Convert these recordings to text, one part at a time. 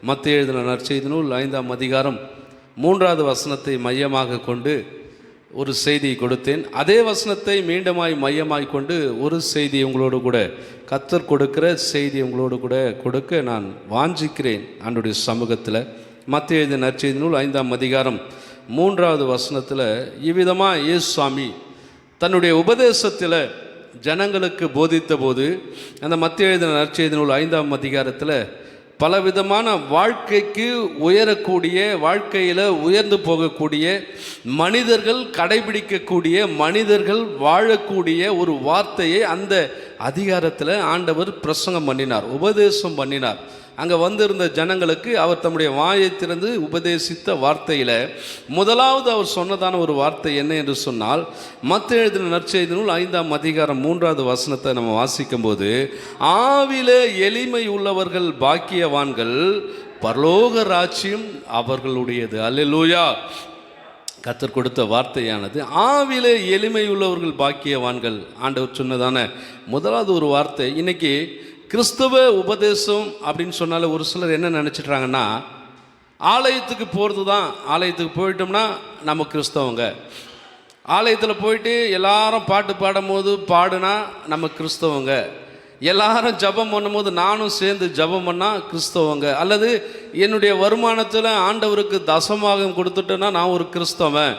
மத்தேயு எழுதின நற்செய்தி நூல் 5ஆம் அதிகாரம் 3வது வசனத்தை மையமாக கொண்டு ஒரு செய்தியை கொடுத்தேன். அதே வசனத்தை மீண்டுமாய் மையமாய் கொண்டு ஒரு செய்தி உங்களோடு கூட கர்த்தர் கொடுக்கிற செய்தி உங்களோடு கூட கொடுக்க நான் வாஞ்சிக்கிறேன் ஆண்டவருடைய சமூகத்தில். மத்தேயு எழுதின நற்செய்தி நூல் 5ஆம் அதிகாரம் 3வது வசனத்தில் இவ்விதமாக இயேசு சுவாமி தன்னுடைய உபதேசத்தில் ஜனங்களுக்கு போதித்த போது, அந்த மத்தேயு எழுதின நற்செய்தி நூல் 5ஆம் அதிகாரத்தில் பலவிதமான வாழ்க்கைக்கு உயரக்கூடிய, வாழ்க்கையில் உயர்ந்து போகக்கூடிய மனிதர்கள் கடைபிடிக்கக்கூடிய, மனிதர்கள் வாழக்கூடிய ஒரு வார்த்தையை அந்த அதிகாரத்தில் ஆண்டவர் பிரசங்கம் பண்ணினார், உபதேசம் பண்ணினார். அங்கே வந்திருந்த ஜனங்களுக்கு அவர் தம்முடைய வாயை திறந்து உபதேசித்த வார்த்தையில் முதலாவது அவர் சொன்னதான ஒரு வார்த்தை என்ன என்று சொன்னால், மத்தேயு எழுதின நற்செய்தி நூல் 5ஆம் அதிகாரம் 3வது வசனத்தை நம்ம வாசிக்கும் போது, ஆவில எளிமை உள்ளவர்கள் பாக்கியவான்கள், பரலோக ராஜ்யம் அவர்களுடையது. அல்லேலூயா. கர்த்தர் கொடுத்த வார்த்தையானது ஆவில எளிமை உள்ளவர்கள் பாக்கியவான்கள். ஆண்டவர் சொன்னதான முதலாவது ஒரு வார்த்தை. இன்னைக்கு கிறிஸ்தவ உபதேசம் அப்படின்னு சொன்னால ஒரு சிலர் என்ன நினச்சிட்றாங்கன்னா, ஆலயத்துக்கு போகிறது தான், ஆலயத்துக்கு போயிட்டோம்னா நம்ம கிறிஸ்தவங்க, ஆலயத்தில் போயிட்டு எல்லாரும் பாட்டு பாடும் போது பாடுனா நம்ம கிறிஸ்தவங்க, எல்லாரும் ஜபம் பண்ணும்போது நானும் சேர்ந்து ஜபம் பண்ணால் கிறிஸ்தவங்க, அல்லது என்னுடைய வருமானத்தில் ஆண்டவருக்கு தசமாகம் கொடுத்துட்டேன்னா நான் ஒரு கிறிஸ்தவன்,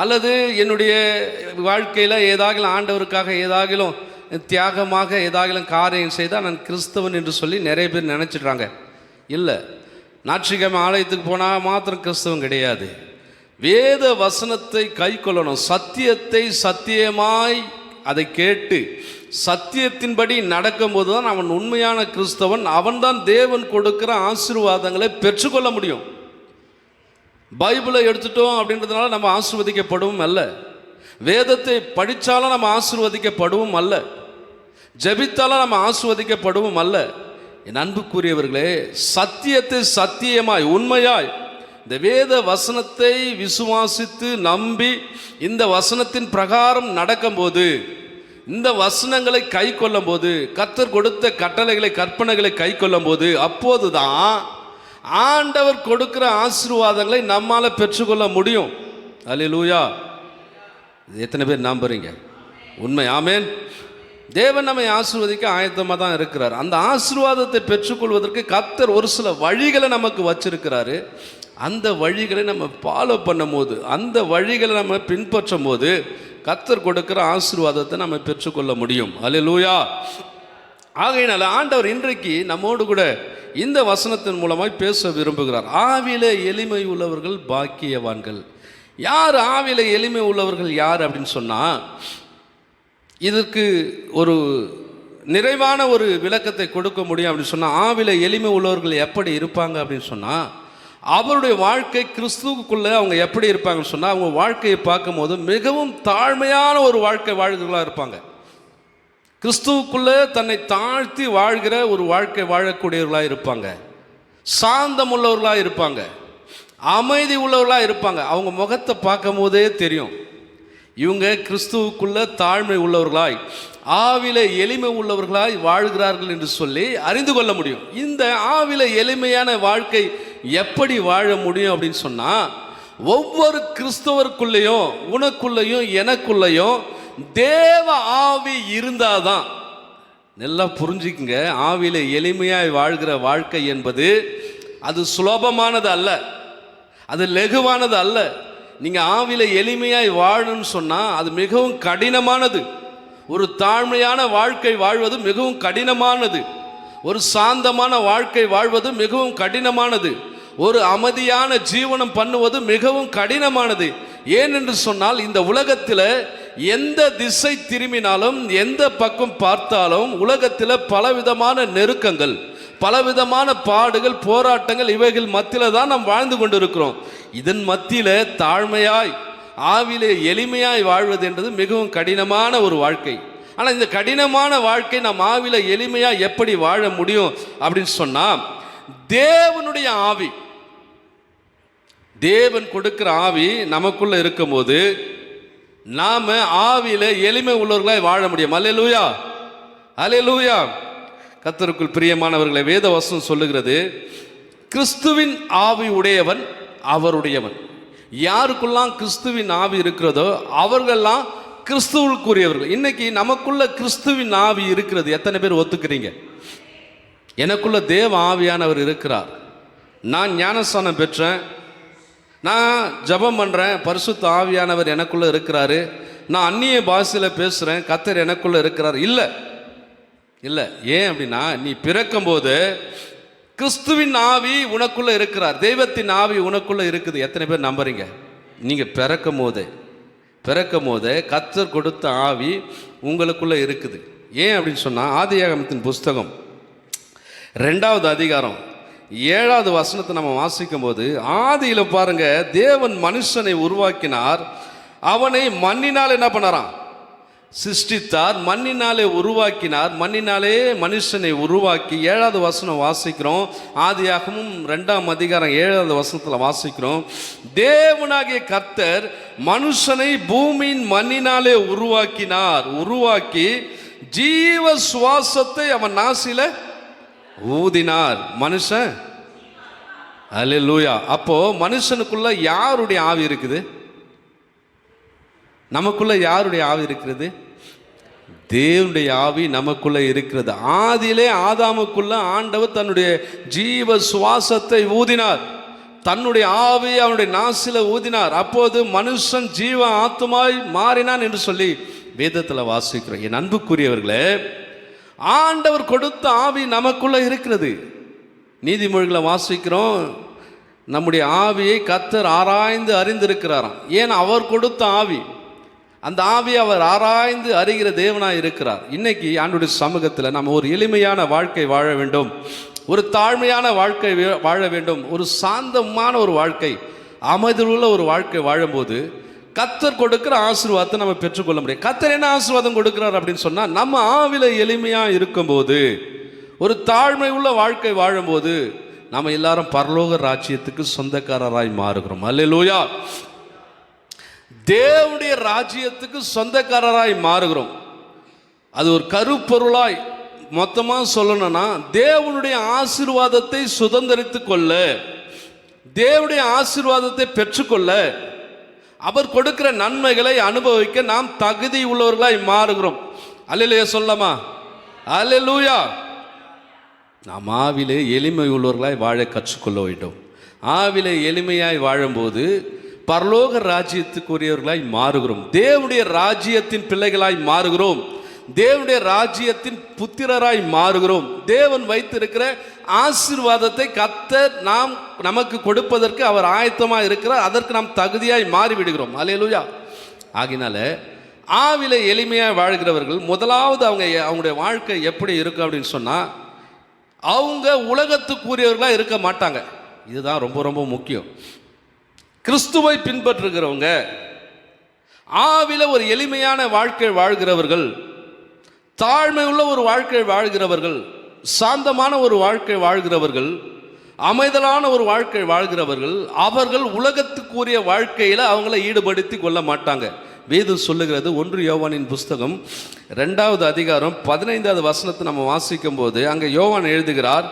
அல்லது என்னுடைய வாழ்க்கையில் ஏதாகிலும் ஆண்டவருக்காக ஏதாகிலும் தியாகமாக ஏதாகிலும் காரியம் செய்தால் நான் கிறிஸ்தவன் என்று சொல்லி நிறைய பேர் நினச்சிட்றாங்க. இல்லை, ஞாயிற்றுக்கிழமை ஆலயத்துக்கு போனால் மாத்திரம் கிறிஸ்தவம் கிடையாது. வேத வசனத்தை கை கொள்ளணும், சத்தியத்தை சத்தியமாய் அதை கேட்டு சத்தியத்தின்படி நடக்கும்போது தான் அவன் உண்மையான கிறிஸ்தவன். அவன்தான் தேவன் கொடுக்கிற ஆசீர்வாதங்களை பெற்றுக்கொள்ள முடியும். பைபிளை எடுத்துட்டோம் அப்படின்றதுனால நம்ம ஆசீர்வதிக்கப்படவும் அல்ல, வேதத்தை படித்தாலும் நம்ம ஆசீர்வதிக்கப்படவும் அல்ல, ஜெபித்தாலும் நம்ம ஆசீர்வதிக்கப்படவும் அல்ல. என் அன்புக்குரியவர்களே, சத்தியத்தை சத்தியமாய் உண்மையாய் இந்த வேத வசனத்தை விசுவாசித்து நம்பி இந்த வசனத்தின் பிரகாரம் நடக்கும்போது, இந்த வசனங்களை கை கொள்ளும் போது, கர்த்தர் கொடுத்த கட்டளைகளை கற்பனைகளை கை கொள்ளும் போது, அப்போதுதான் ஆண்டவர் கொடுக்கிற ஆசீர்வாதங்களை நம்மால் பெற்றுக்கொள்ள முடியும். அல்லேலூயா. இது எத்தனை பேர் நம்புறீங்க? உண்மை. ஆமென். தேவன் நம்மை ஆசீர்வதிக்க ஆயத்தமாக தான் இருக்கிறார். அந்த ஆசீர்வாதத்தை பெற்றுக்கொள்வதற்கு கர்த்தர் ஒரு சில வழிகளை நமக்கு வச்சிருக்கிறாரு. அந்த வழிகளை நம்ம ஃபாலோ பண்ணும் போது, அந்த வழிகளை நம்ம பின்பற்றும் போது கர்த்தர் கொடுக்கிற ஆசீர்வாதத்தை நம்ம பெற்றுக்கொள்ள முடியும். அல்லேலூயா. ஆகையினால ஆண்டவர் இன்றைக்கு நம்மோடு கூட இந்த வசனத்தின் மூலமாய் பேச விரும்புகிறார். ஆவில எளிமை உள்ளவர்கள் பாக்கியவான்கள். யார் ஆவில எளிமை உள்ளவர்கள் யார் அப்படின்னு சொன்னால், இதற்கு ஒரு நிறைவான ஒரு விளக்கத்தை கொடுக்க முடியும் அப்படின்னு சொன்னால், ஆவில எளிமை உள்ளவர்கள் எப்படி இருப்பாங்க அப்படின்னு சொன்னால், அவருடைய வாழ்க்கை கிறிஸ்துவுக்குள்ளே அவங்க எப்படி இருப்பாங்கன்னு சொன்னால், அவங்க வாழ்க்கையை பார்க்கும்போது மிகவும் தாழ்மையான ஒரு வாழ்க்கை வாழ்கிறவர்களாக இருப்பாங்க. கிறிஸ்துவுக்குள்ளே தன்னை தாழ்த்தி வாழ்கிற ஒரு வாழ்க்கை வாழக்கூடியவர்களாக இருப்பாங்க, சாந்தம் உள்ளவர்களாக இருப்பாங்க, அமைதி உள்ளவர்களாக இருப்பாங்க. அவங்க முகத்தை பார்க்கும் போதே தெரியும் இவங்க கிறிஸ்துவுக்குள்ள தாழ்மை உள்ளவர்களாய், ஆவில எளிமை உள்ளவர்களாய் வாழ்கிறார்கள் என்று சொல்லி அறிந்து கொள்ள முடியும். இந்த ஆவில எளிமையான வாழ்க்கை எப்படி வாழ முடியும் அப்படின்னு சொன்னால், ஒவ்வொரு கிறிஸ்தவருக்குள்ளேயும், உனக்குள்ளேயும் எனக்குள்ளேயும் தேவ ஆவி இருந்தாதான். நல்லா புரிஞ்சுக்குங்க, ஆவில எளிமையாய் வாழ்கிற வாழ்க்கை என்பது அது சுலபமானது அல்ல, அது லெகுவானது அல்ல. நீங்கள் ஆவில எளிமையாய் வாழணும்னு சொன்னால் அது மிகவும் கடினமானது. ஒரு தாழ்மையான வாழ்க்கை வாழ்வது மிகவும் கடினமானது. ஒரு சாந்தமான வாழ்க்கை வாழ்வது மிகவும் கடினமானது. ஒரு அமைதியான ஜீவனம் பண்ணுவது மிகவும் கடினமானது. ஏனென்று சொன்னால், இந்த உலகத்தில் எந்த திசை திரும்பினாலும், எந்த பக்கம் பார்த்தாலும் உலகத்தில் பலவிதமான நெருக்கங்கள், பலவிதமான பாடுகள், போராட்டங்கள், இவைகள் மத்தியில் தான் நாம் வாழ்ந்து கொண்டு இருக்கிறோம். இதன் மத்தியில் தாழ்மையாய் ஆவிலே எளிமையாய் வாழ்வது என்பது மிகவும் கடினமான ஒரு வாழ்க்கை. ஆனால் இந்த கடினமான வாழ்க்கை நாம் ஆவில எளிமையாக எப்படி வாழ முடியும் அப்படின்னு சொன்னால், தேவனுடைய ஆவி, தேவன் கொடுக்கிற ஆவி நமக்குள்ள இருக்கும்போது நாம ஆவியில எளிமை உள்ளவர்களாய் வாழ முடியும். அல்லேலூயா, அல்லேலூயா. கர்த்தருக்குள் பிரியமானவர்களை, வேத வசனம் சொல்லுகிறது, கிறிஸ்துவின் ஆவி உடையவன் அவருடையவன். யாருக்குள்ளாம் கிறிஸ்துவின் ஆவி இருக்கிறதோ அவர்கள்லாம் கிறிஸ்துவுக்குரியவர்கள். இன்னைக்கு நமக்குள்ள கிறிஸ்துவின் ஆவி இருக்கிறது. எத்தனை பேர் ஒத்துக்கிறீங்க? எனக்குள்ள தேவ ஆவியானவர் இருக்கிறார். நான் ஞானஸ்தானம் பெற்றேன், நான் ஜெபம் பண்ணுறேன், பரிசுத்த ஆவியானவர் எனக்குள்ளே இருக்கிறாரு. நான் அந்நிய பாஷையில் பேசுகிறேன், கர்த்தர் எனக்குள்ளே இருக்கிறார். இல்லை இல்லை. ஏன் அப்படின்னா, நீ பிறக்கும் போது கிறிஸ்துவின் ஆவி உனக்குள்ளே இருக்கிறார், தெய்வத்தின் ஆவி உனக்குள்ளே இருக்குது. எத்தனை பேர் நம்புறீங்க? நீங்கள் பிறக்கும் போதே கர்த்தர் கொடுத்த ஆவி உங்களுக்குள்ளே இருக்குது. ஏன் அப்படின்னு சொன்னால், ஆதியாகமத்தின் புஸ்தகம் 2வது அதிகாரம் 7வது வசனத்தை நம்ம வாசிக்கும் போது, ஆதியில் பாருங்க, தேவன் மனுஷனை உருவாக்கினார், அவனை மண்ணினால் என்ன பண்ணாராம்? சிருஷ்டித்தார், மண்ணினாலே உருவாக்கினார், மண்ணினாலே மனுஷனை உருவாக்கி. 7வது வசனம் வாசிக்கிறோம், ஆதியாகமும் 2ஆம் அதிகாரம் 7வது வசனத்தில் வாசிக்கிறோம், தேவனாகிய கர்த்தர் மனுஷனை பூமியின் மண்ணினாலே உருவாக்கினார், உருவாக்கி ஜீவ சுவாசத்தை அவன் நாசில ஊதினார். மனுஷன், அல்லேலூயா. அப்போ மனுஷனுக்குள்ள யாருடைய ஆவி இருக்குது? நமக்குள்ள யாருடைய ஆவி இருக்கிறது? தேவனுடைய ஆவி நமக்குள்ள இருக்கிறது. ஆதியிலே ஆதாமுக்குள்ள ஆண்டவர் தன்னுடைய ஜீவ சுவாசத்தை ஊதினார், தன்னுடைய ஆவி அவனுடைய நாசில ஊதினார். அப்போது மனுஷன் ஜீவ ஆத்துமாய் மாறினான் என்று சொல்லி வேதத்தில் வாசிக்கிறோம். என் அன்புக்குரியவர்களே, ஆண்டவர் கொடுத்த ஆவி நமக்குள்ள இருக்கிறது. நீதிமொழிகளை வாசிக்கிறோம், நம்முடைய ஆவியை கர்த்தர் ஆராய்ந்து அறிந்திருக்கிறாராம். ஏன்? அவர் கொடுத்த ஆவி, அந்த ஆவி அவர் ஆராய்ந்து அறிகிற தேவனாய் இருக்கிறார். இன்னைக்கு ஆண்டவருடைய சமூகத்தில் நம்ம ஒரு எளிமையான வாழ்க்கை வாழ வேண்டும், ஒரு தாழ்மையான வாழ்க்கை வாழ வேண்டும், ஒரு சாந்தமான ஒரு வாழ்க்கை, அமைதியுள்ள ஒரு வாழ்க்கை வாழும்போது கர்த்தர் கொடுக்கிற ஆசீர்வாதத்தை நம்ம பெற்றுக்கொள்ள முடியும். கர்த்தர் என்ன ஆசீர்வாதம் கொடுக்கிறார் அப்படின்னு சொன்னால், நம்ம ஆவில எளிமையாக இருக்கும்போது, ஒரு தாழ்மை உள்ள வாழ்க்கை வாழும்போது நம்ம எல்லாரும் பரலோக ராஜ்யத்துக்கு சொந்தக்காரராய் மாறுகிறோம். அல்லேலூயா. தேவனுடைய ராஜ்யத்துக்கு சொந்தக்காரராய் மாறுகிறோம். அது ஒரு கருப்பொருளாய் மொத்தமாக சொல்லணும்னா, தேவனுடைய ஆசீர்வாதத்தை சுதந்திரித்து கொள்ள, தேவனுடைய ஆசீர்வாதத்தை பெற்றுக்கொள்ள, அவர் கொடுக்கிற நன்மைகளை அனுபவிக்க நாம் தகுதி உள்ளவர்களாய் மாறுகிறோம். அல்லேலூயா சொல்லமா? அல்லேலூயா. நாம் ஆவிலே எளிமை உள்ளவர்களாய் வாழ கற்றுக்கொள்ள வேண்டும். ஆவிலே எளிமையாய் வாழும்போது பரலோக ராஜ்யத்துக்குரியவர்களாய் மாறுகிறோம், தேவனுடைய ராஜ்யத்தின் பிள்ளைகளாய் மாறுகிறோம், தேவனுடைய ராஜ்யத்தின் புத்திரராய் மாறுகிறோம். தேவன் வைத்திருக்கிற ஆசீர்வாதத்தை கர்த்தர் நமக்கு கொடுப்பதற்கு அவர் ஆயத்தமாக இருக்கிறார், அதற்கு நாம் தகுதியாய் மாறிவிடுகிறோம். அல்லேலூயா. ஆகினால ஆவில எளிமையாக வாழ்கிறவர்கள் முதலாவது அவங்களுடைய வாழ்க்கை எப்படி இருக்கும் அப்படின்னு சொன்னால், அவங்க உலகத்துக்குரியவர்களாக இருக்க மாட்டாங்க. இதுதான் ரொம்ப ரொம்ப முக்கியம். கிறிஸ்துவை பின்பற்றுகிறவங்க, ஆவில ஒரு எளிமையான வாழ்க்கை வாழ்கிறவர்கள், தாழ்மை உள்ள ஒரு வாழ்க்கை வாழ்கிறவர்கள், சாந்தமான ஒரு வாழ்க்கை வாழ்கிறவர்கள், அமைதலான ஒரு வாழ்க்கை வாழ்கிறவர்கள், அவர்கள் உலகத்துக்குரிய வாழ்க்கையில் அவங்கள ஈடுபடுத்தி கொள்ள மாட்டாங்க. வேதம் சொல்லுகிறது, 1 யோவானின் புஸ்தகம் 2வது அதிகாரம் 15வது வசனத்தை நம்ம வாசிக்கும் போது, அங்கே யோவான் எழுதுகிறார்,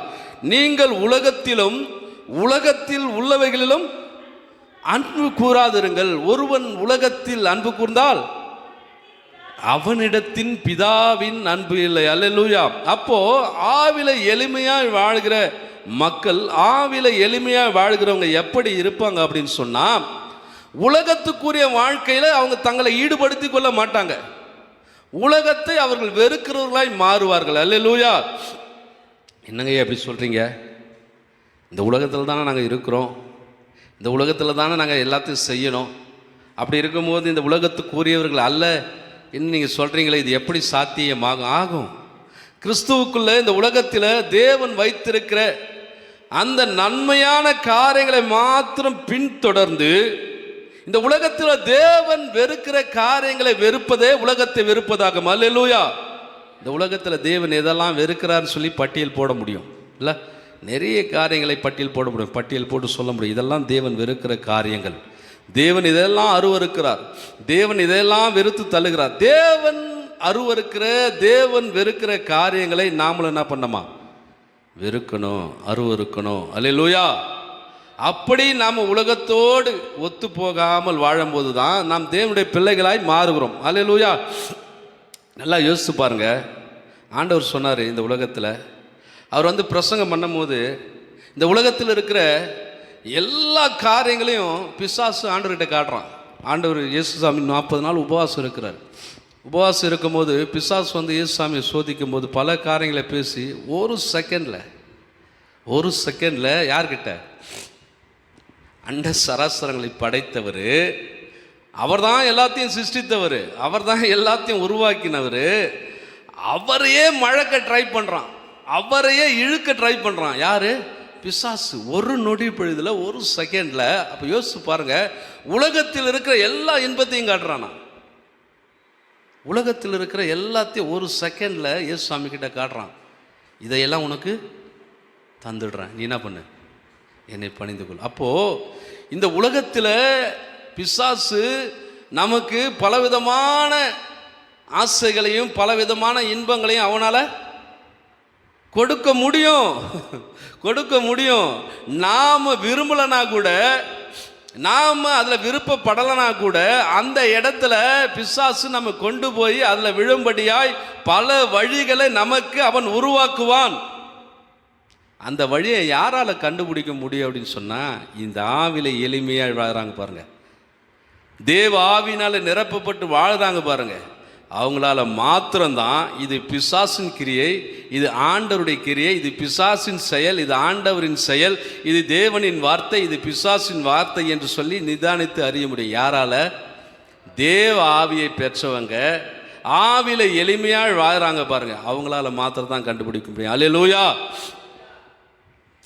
நீங்கள் உலகத்திலும் உலகத்தில் உள்ளவைகளிலும் அன்பு கூறாதிருங்கள். ஒருவன் உலகத்தில் அன்பு கூர்ந்தால் அவனிடத்தின் பிதாவின் அன்பு இல்லை. அல்லேலூயா. அப்போ ஆவில எளிமையாய் வாழ்கிற மக்கள், ஆவில எளிமையாய் வாழ்கிறவங்க எப்படி இருப்பாங்க அப்படின்னு சொன்னா, உலகத்துக்குரிய வாழ்க்கையில அவங்க தங்களை ஈடுபடுத்தி கொள்ள மாட்டாங்க, உலகத்தை அவர்கள் வெறுக்கிறவர்களாய் மாறுவார்கள். அல்லேலூயா. என்னங்க எப்படி சொல்றீங்க? இந்த உலகத்தில் தானே நாங்கள் இருக்கிறோம், இந்த உலகத்தில் தானே நாங்கள் எல்லாத்தையும் செய்யணும், அப்படி இருக்கும்போது இந்த உலகத்துக்குரியவர்கள் அல்ல என்ன நீங்கள் சொல்கிறீங்களே, இது எப்படி சாத்தியமாகும்? ஆகும். கிறிஸ்துவுக்குள்ள இந்த உலகத்தில் தேவன் வைத்திருக்கிற அந்த நன்மையான காரியங்களை மாத்திரம் பின்தொடர்ந்து, இந்த உலகத்தில் தேவன் வெறுக்கிற காரியங்களை வெறுப்பதே உலகத்தை வெறுப்பதாகும். அல்லேலூயா. இந்த உலகத்தில் தேவன் எதெல்லாம் வெறுக்கிறான்னு சொல்லி பட்டியல் போட முடியும் இல்லை? நிறைய காரியங்களை பட்டியல் போட முடியும், பட்டியல் போட்டு சொல்ல முடியும். இதெல்லாம் தேவன் வெறுக்கிற காரியங்கள், தேவன் இதெல்லாம் அருவருக்கிறார், தேவன் இதெல்லாம் வெறுத்து தள்ளுகிறார். தேவன் அருவருக்கிற, தேவன் வெறுக்கிற காரியங்களை நாமளும் என்ன பண்ணமா? வெறுக்கணும், அருவருக்கணும். அல்லேலூயா. அப்படி நாம் உலகத்தோடு ஒத்து போகாமல் வாழும்போது தான் நாம் தேவனுடைய பிள்ளைகளாய் மாறுகிறோம். அல்லேலூயா. நல்லா யோசித்து பாருங்க. ஆண்டவர் சொன்னார், இந்த உலகத்தில் அவர் பிரசங்கம் பண்ணும்போது இந்த உலகத்தில் இருக்கிற எல்லா காரியங்களையும் பிசாசு ஆண்டவர்கிட்ட காட்டுறான். ஆண்டவர் இயேசுசாமி 40 நாள் உபவாசம் இருக்கிறார். உபவாசம் இருக்கும்போது பிசாசு இயேசுசாமியை சோதிக்கும் போது பல காரியங்களை பேசி ஒரு செகண்டில் யார்கிட்ட? அண்ட சராசரங்களை படைத்தவர், அவர் தான் எல்லாத்தையும் சிருஷ்டித்தவர், அவர் தான் எல்லாத்தையும் உருவாக்கினவர், அவரையே மழக்க ட்ரை பண்ணுறான், அவரையே இழுக்க ட்ரை பண்ணுறான். யார்? பிசாசு. ஒரு நொடி பொழுதுல, ஒரு செகண்டில். அப்போ யோசிச்சு பாருங்க, உலகத்தில் இருக்கிற எல்லா இன்பத்தையும் காட்டுறானா? உலகத்தில் இருக்கிற எல்லாத்தையும் ஒரு செகண்டில் இயேசுசாமி கிட்ட காட்டுறான். இதையெல்லாம் உனக்கு தந்துடுறேன், நீ என்ன பண்ணு? என்னை பணிந்து கொள். அப்போது இந்த உலகத்தில் பிசாசு நமக்கு பலவிதமான ஆசைகளையும் பலவிதமான இன்பங்களையும் அவனால் கொடுக்க முடியும். நாம் விரும்பலைனா கூட, நாம் அதில் விருப்பப்படலைனா கூட, அந்த இடத்துல பிசாசு நம்ம கொண்டு போய் அதில் விழும்படியாய் பல வழிகளை நமக்கு அவன் உருவாக்குவான். அந்த வழியை யாரால் கண்டுபிடிக்க முடியும் அப்படின்னு சொன்னால், இந்த ஆவில எளிமையாக வாழ்கிறாங்க பாருங்க, தேவ ஆவினால் நிரப்பப்பட்டு வாழ்கிறாங்க பாருங்க, அவங்களால மாத்திரம்தான் இது பிசாசின் கிரியை, இது ஆண்டவருடைய கிரியை, இது பிசாசின் செயல், இது ஆண்டவரின் செயல், இது தேவனின் வார்த்தை, இது பிசாசின் வார்த்தை என்று சொல்லி நிதானித்து அறிய முடியும். யாரால? தேவ ஆவியை பெற்றவங்க, ஆவில எளிமையாக வாழ்கிறாங்க பாருங்க, அவங்களால மாத்திரம் தான் கண்டுபிடிக்க முடியும். அல்லேலூயா.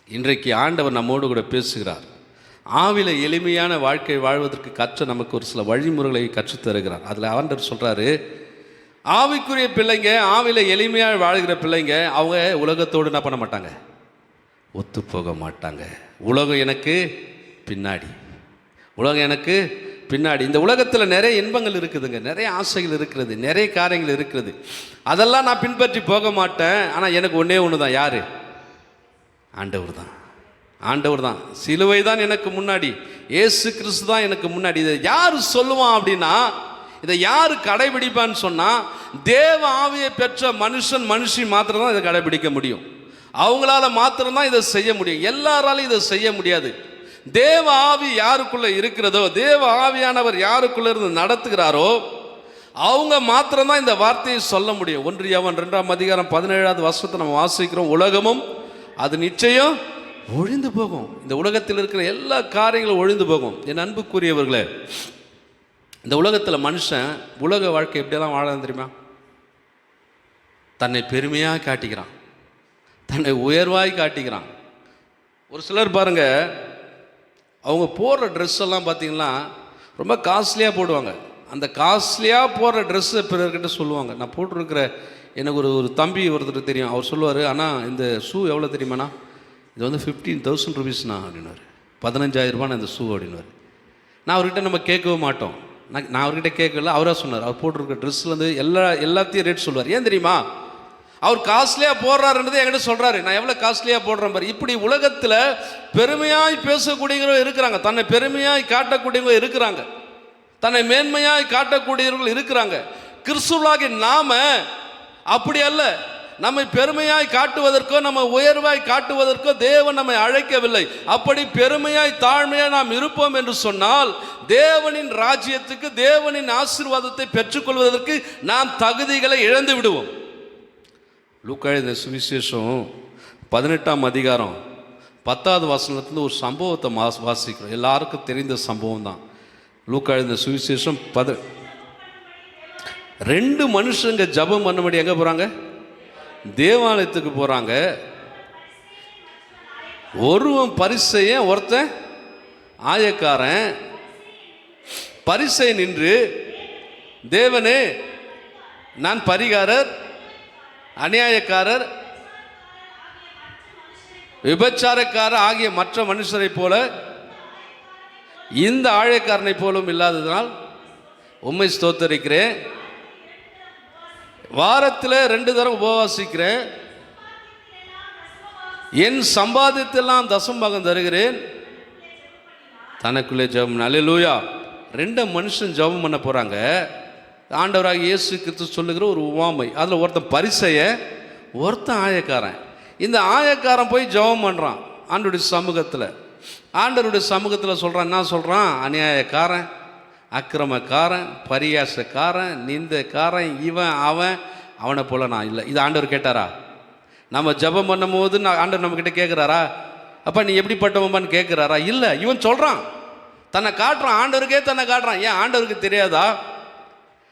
இன்றைக்கு ஆண்டவர் நம்மோடு கூட பேசுகிறார். ஆவில எளிமையான வாழ்க்கை வாழ்வதற்கு நமக்கு ஒரு சில வழிமுறைகளை கற்றுத்தருகிறார். அதில் ஆண்டவர் சொல்கிறாரு, ஆவிக்குரிய பிள்ளைங்க, ஆவில எளிமையாக வாழ்கிற பிள்ளைங்க, அவங்க உலகத்தோடு என்ன பண்ண மாட்டாங்க? ஒத்து போக மாட்டாங்க. உலகம் எனக்கு பின்னாடி. இந்த உலகத்தில் நிறைய இன்பங்கள் இருக்குதுங்க, நிறைய ஆசைகள் இருக்கிறது, நிறைய காரியங்கள் இருக்கிறது. அதெல்லாம் நான் பின்பற்றி போக மாட்டேன். ஆனால் எனக்கு ஒன்றே ஒன்று தான். யார்? ஆண்டவர் தான். சிலுவை தான் எனக்கு முன்னாடி, இயேசு கிறிஸ்து தான் எனக்கு முன்னாடி. இதை யார் சொல்லுவான் அப்படின்னா, இதை யார் கடைபிடிப்பான்னு சொன்னால், தேவ ஆவியை பெற்ற மனுஷி மாத்திரம்தான் இதை கடைபிடிக்க முடியும். அவங்களால மாத்திரம்தான் இதை செய்ய முடியும். எல்லாராலும் இதை செய்ய முடியாது. தேவ ஆவி யாருக்குள்ளே இருக்கிறதோ, தேவ ஆவியானவர் யாருக்குள்ளே இருந்து நடத்துகிறாரோ, அவங்க மாத்திரம்தான் இந்த வார்த்தையை சொல்ல முடியும். 1 யோவான் 2:17 நம்ம வாசிக்கிறோம், உலகமும் அது நிச்சயம் ஒழிந்து போகும். இந்த உலகத்தில் இருக்கிற எல்லா காரியங்களும் ஒழிந்து போகும். என் அன்புக்குரியவர்களே, இந்த உலகத்தில் மனுஷன் உலக வாழ்க்கை எப்படியெல்லாம் வாழலாம் தெரியுமா? தன்னை பெருமையாக காட்டிக்கிறான், தன்னை உயர்வாய் காட்டிக்கிறான். ஒரு சிலர் பாருங்க, அவங்க போடுற ட்ரெஸ் எல்லாம் பார்த்தீங்கன்னா ரொம்ப காஸ்ட்லியாக போடுவாங்க. அந்த காஸ்ட்லியாக போடுற ட்ரெஸ்ஸை பிறர்கிட்ட சொல்லுவாங்க. நான் போட்டிருக்கிற எனக்கு ஒரு தம்பி ஒருத்தர் தெரியும், அவர் சொல்லுவார், ஆனால் இந்த ஷூ எவ்வளோ தெரியுமாண்ணா? இது 15,000 rupeesண்ணா அப்படின்னாரு. 15,000 ரூபாய் இந்த ஷூ அப்படின்னாரு. நான் அவர்கிட்ட நம்ம கேட்கவே மாட்டோம். நான் அவர்கிட்ட கேட்கல, அவராக சொன்னார். அவர் போட்டிருக்க ட்ரெஸ்லேருந்து எல்லாத்தையும் ரேட் சொல்லுவார். ஏன் தெரியுமா? அவர் காஸ்ட்லியாக போடுறாருன்றது என்கிட்ட சொல்கிறாரு, நான் எவ்வளோ காஸ்ட்லியாக போடுறேன் பாரு. இப்படி உலகத்தில் பெருமையாய் பேசக்கூடியவங்க இருக்கிறாங்க, தன்னை பெருமையாய் காட்டக்கூடியவங்க இருக்கிறாங்க, தன்னை மேன்மையாய் காட்டக்கூடியவர்கள் இருக்கிறாங்க. கிறிஸ்துவாகிய நாம அப்படி அல்ல. நம்மை பெருமையாய் காட்டுவதற்கோ, நம்ம உயர்வாய் காட்டுவதற்கோ தேவன் நம்மை அழைக்கவில்லை. அப்படி பெருமையாய் தாழ்மையாய் நாம் இருப்போம் என்று சொன்னால், தேவனின் ராஜ்யத்துக்கு, தேவனின் ஆசீர்வாதத்தை பெற்றுக்கொள்வதற்கு நாம் தகுதிகளை இழந்து விடுவோம். லூக்கா எழுதின சுவிசேஷம் 18ஆம் அதிகாரம் 10வது வசனத்துல ஒரு சம்பவத்தை வாசிக்கிறோம். எல்லாருக்கும் தெரிந்த சம்பவம் தான். லூக்கா எழுதின சுவிசேஷம் 2 மனுஷங்க ஜபம் பண்ணபடி எங்கே போகிறாங்க? தேவாலயத்துக்கு போகிறாங்க. ஒருவன் பரிசேயன், ஒருத்தன் ஆயக்காரன். பரிசேயன் நின்று, தேவனே, நான் பரிகாரர், அநியாயக்காரர், விபச்சாரக்காரர் ஆகிய மற்ற மனுஷரை போல இந்த ஆயக்காரனை போலும் இல்லாததனால் உம்மை ஸ்தோத்தரிக்கிறேன். வாரத்தில் 2 தரம் உபவாசிக்கிறேன். என் சம்பாதித்தெல்லாம் தசம்பாகம் தருகிறேன், தனக்குள்ளே ஜெபம். அல்லேலூயா. 2 மனுஷன் ஜெபம் பண்ண போகிறாங்க. ஆண்டவராக இயேசு கிறிஸ்து சொல்லுகிற ஒரு உவமை. அதில் ஒருத்தன் பரிசேயன், ஒருத்தன் ஆயக்காரன். இந்த ஆயக்காரன் போய் ஜெபம் பண்ணுறான் ஆண்டவருடைய சமூகத்தில். ஆண்டவருடைய சமூகத்தில் சொல்கிறான், என்ன சொல்கிறான்? அநியாயக்காரன், அக்கிரமக்காரன், பரியாசக்காரன், நிந்தக்காரன், இவன் அவன், அவனை போல நான் இல்லை. இது ஆண்டவர் கேட்டாரா? நம்ம ஜெபம் பண்ணும் போது ஆண்டவர் நம்மக்கிட்ட கேட்குறாரா, அப்பா நீ எப்படிப்பட்டவம்பான்னு கேட்குறாரா? இல்லை. இவன் சொல்கிறான், தன்னை காட்டுறான், ஆண்டவருக்கே தன்னை காட்டுறான். ஏன் ஆண்டவருக்கு தெரியாதா?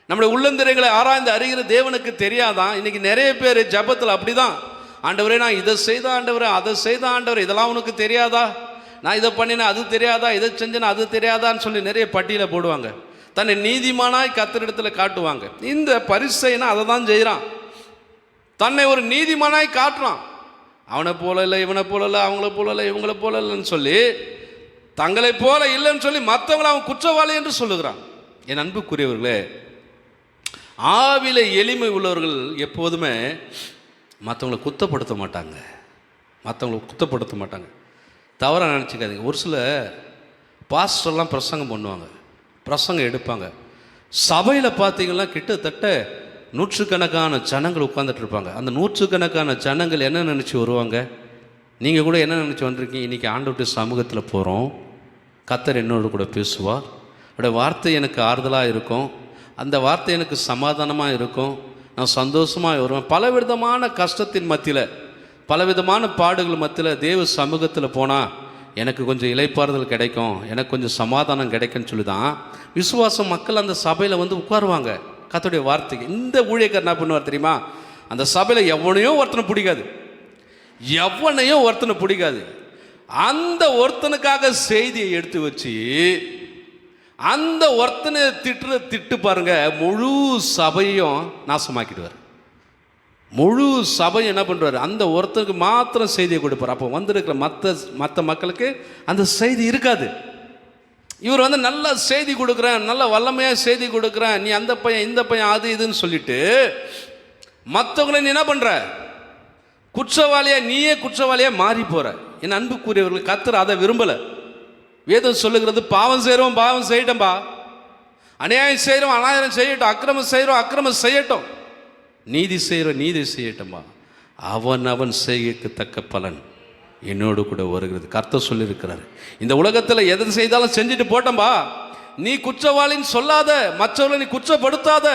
நம்முடைய உள்ளந்திரைகளை ஆராய்ந்து அறிகிற தேவனுக்கு தெரியாதான்? இன்றைக்கி நிறைய பேர் ஜெபத்தில் அப்படி தான், ஆண்டவரே நான் இதை செய்த ஆண்டவரே, அதை செய்த ஆண்டவர், இதெல்லாம் உனக்கு தெரியாதா? நான் இதை பண்ணினேன் அது தெரியாதா? இதை செஞ்சேன்னா அது தெரியாதான்னு சொல்லி நிறைய பட்டியலை போடுவாங்க. தன்னை நீதிமானாய் கர்த்தரிடத்தில் காட்டுவாங்க. இந்த பரிசேயனா அதை தான் செய்கிறான். தன்னை ஒரு நீதிமானாய் காட்டுறான். அவனை போல இல்லை, இவனை போல இல்லை, அவங்கள போல இல்லை, இவங்கள போல இல்லைன்னு சொல்லி, தங்களை போல இல்லைன்னு சொல்லி மற்றவங்களை அவன் குற்றவாளி என்று சொல்லுகிறான். என் அன்புக்குரியவர்களே, ஆவில எளிமை உள்ளவர்கள் எப்போதுமே மற்றவங்களை குத்தப்படுத்த மாட்டாங்க. மற்றவங்களை குத்தப்படுத்த மாட்டாங்க. தவறாக நினச்சிக்காதீங்க. ஒரு சில பாஸ்டர்லாம் பிரசங்கம் பண்ணுவாங்க, பிரசங்கம் எடுப்பாங்க. சபையில் பார்த்தீங்கன்னா கிட்டத்தட்ட நூற்றுக்கணக்கான ஜனங்கள் உட்காந்துட்டு இருப்பாங்க. அந்த நூற்றுக்கணக்கான ஜனங்கள் என்ன நினச்சி வருவாங்க? நீங்கள் கூட என்ன நினச்சி வந்திருக்கீங்க? இன்றைக்கி ஆண்டவருடைய சமூகத்தில் போகிறோம், கர்த்தர் என்னோடு கூட பேசுவார், அவருடைய வார்த்தை எனக்கு ஆறுதலாக இருக்கும், அந்த வார்த்தை எனக்கு சமாதானமாக இருக்கும், நான் சந்தோஷமாக வருவேன். பலவிதமான கஷ்டத்தின் மத்தியில், பலவிதமான பாடுகள் மத்தியில் தேவ சமூகத்தில் போனால் எனக்கு கொஞ்சம் இளைப்பாறுதல் கிடைக்கும், எனக்கு கொஞ்சம் சமாதானம் கிடைக்குன்னு சொல்லி தான் விசுவாசம் மக்கள் அந்த சபையில் வந்து உட்காருவாங்க கர்த்தருடைய வார்த்தைக்கு. இந்த ஊழியக்காரர் என்ன பண்ணுவார் தெரியுமா? அந்த சபையில் எவனையும் ஒருத்தனை பிடிக்காது, எவனையும் ஒருத்தனை பிடிக்காது. அந்த ஒருத்தனுக்காக செய்தியை எடுத்து வச்சு அந்த ஒருத்தனை திட்டு பாருங்க, முழு சபையும் நாசமாக்கிடுவார். முழு சபை என்ன பண்ணுவார்? அந்த ஒருத்தருக்கு மாத்திரம் செய்தியை கொடுப்பார். அப்போ வந்திருக்கிற மற்ற மக்களுக்கு அந்த செய்தி இருக்காது. இவர் வந்து நல்ல செய்தி கொடுக்குறேன், நல்ல வல்லமையாக செய்தி கொடுக்குறேன், நீ அந்த பையன் இந்த பையன் அது இதுன்னு சொல்லிட்டு மற்றவங்களை நீ என்ன பண்ணுற? குற்றவாளியாக, நீயே குற்றவாளியாக மாறி போகிற. என் அன்புக்குரியவர்கள், கர்த்தர் அதை விரும்பலை. வேதம் சொல்லுகிறது, பாவம் செய்கிறோம் பாவம் செய்யட்டோம்பா, அநியாயம் செய்கிறோம் அநியாயம் செய்யட்டும், அக்கிரமம் செய்கிறோம் அக்கிரமம் செய்யட்டும், நீதி செய்கிறோம் நீதி செய்யட்டும்பா, அவன் செய்கைக்கு தக்க பலன் என்னோடு கூட வருகிறது. கர்த்தர் சொல்லியிருக்கிறார். இந்த உலகத்தில் எதை செய்தாலும் செஞ்சுட்டு போட்டோம்பா, நீ குற்றவாளின்னு சொல்லாத, மற்றவர்களை நீ குற்றப்படுத்தாத,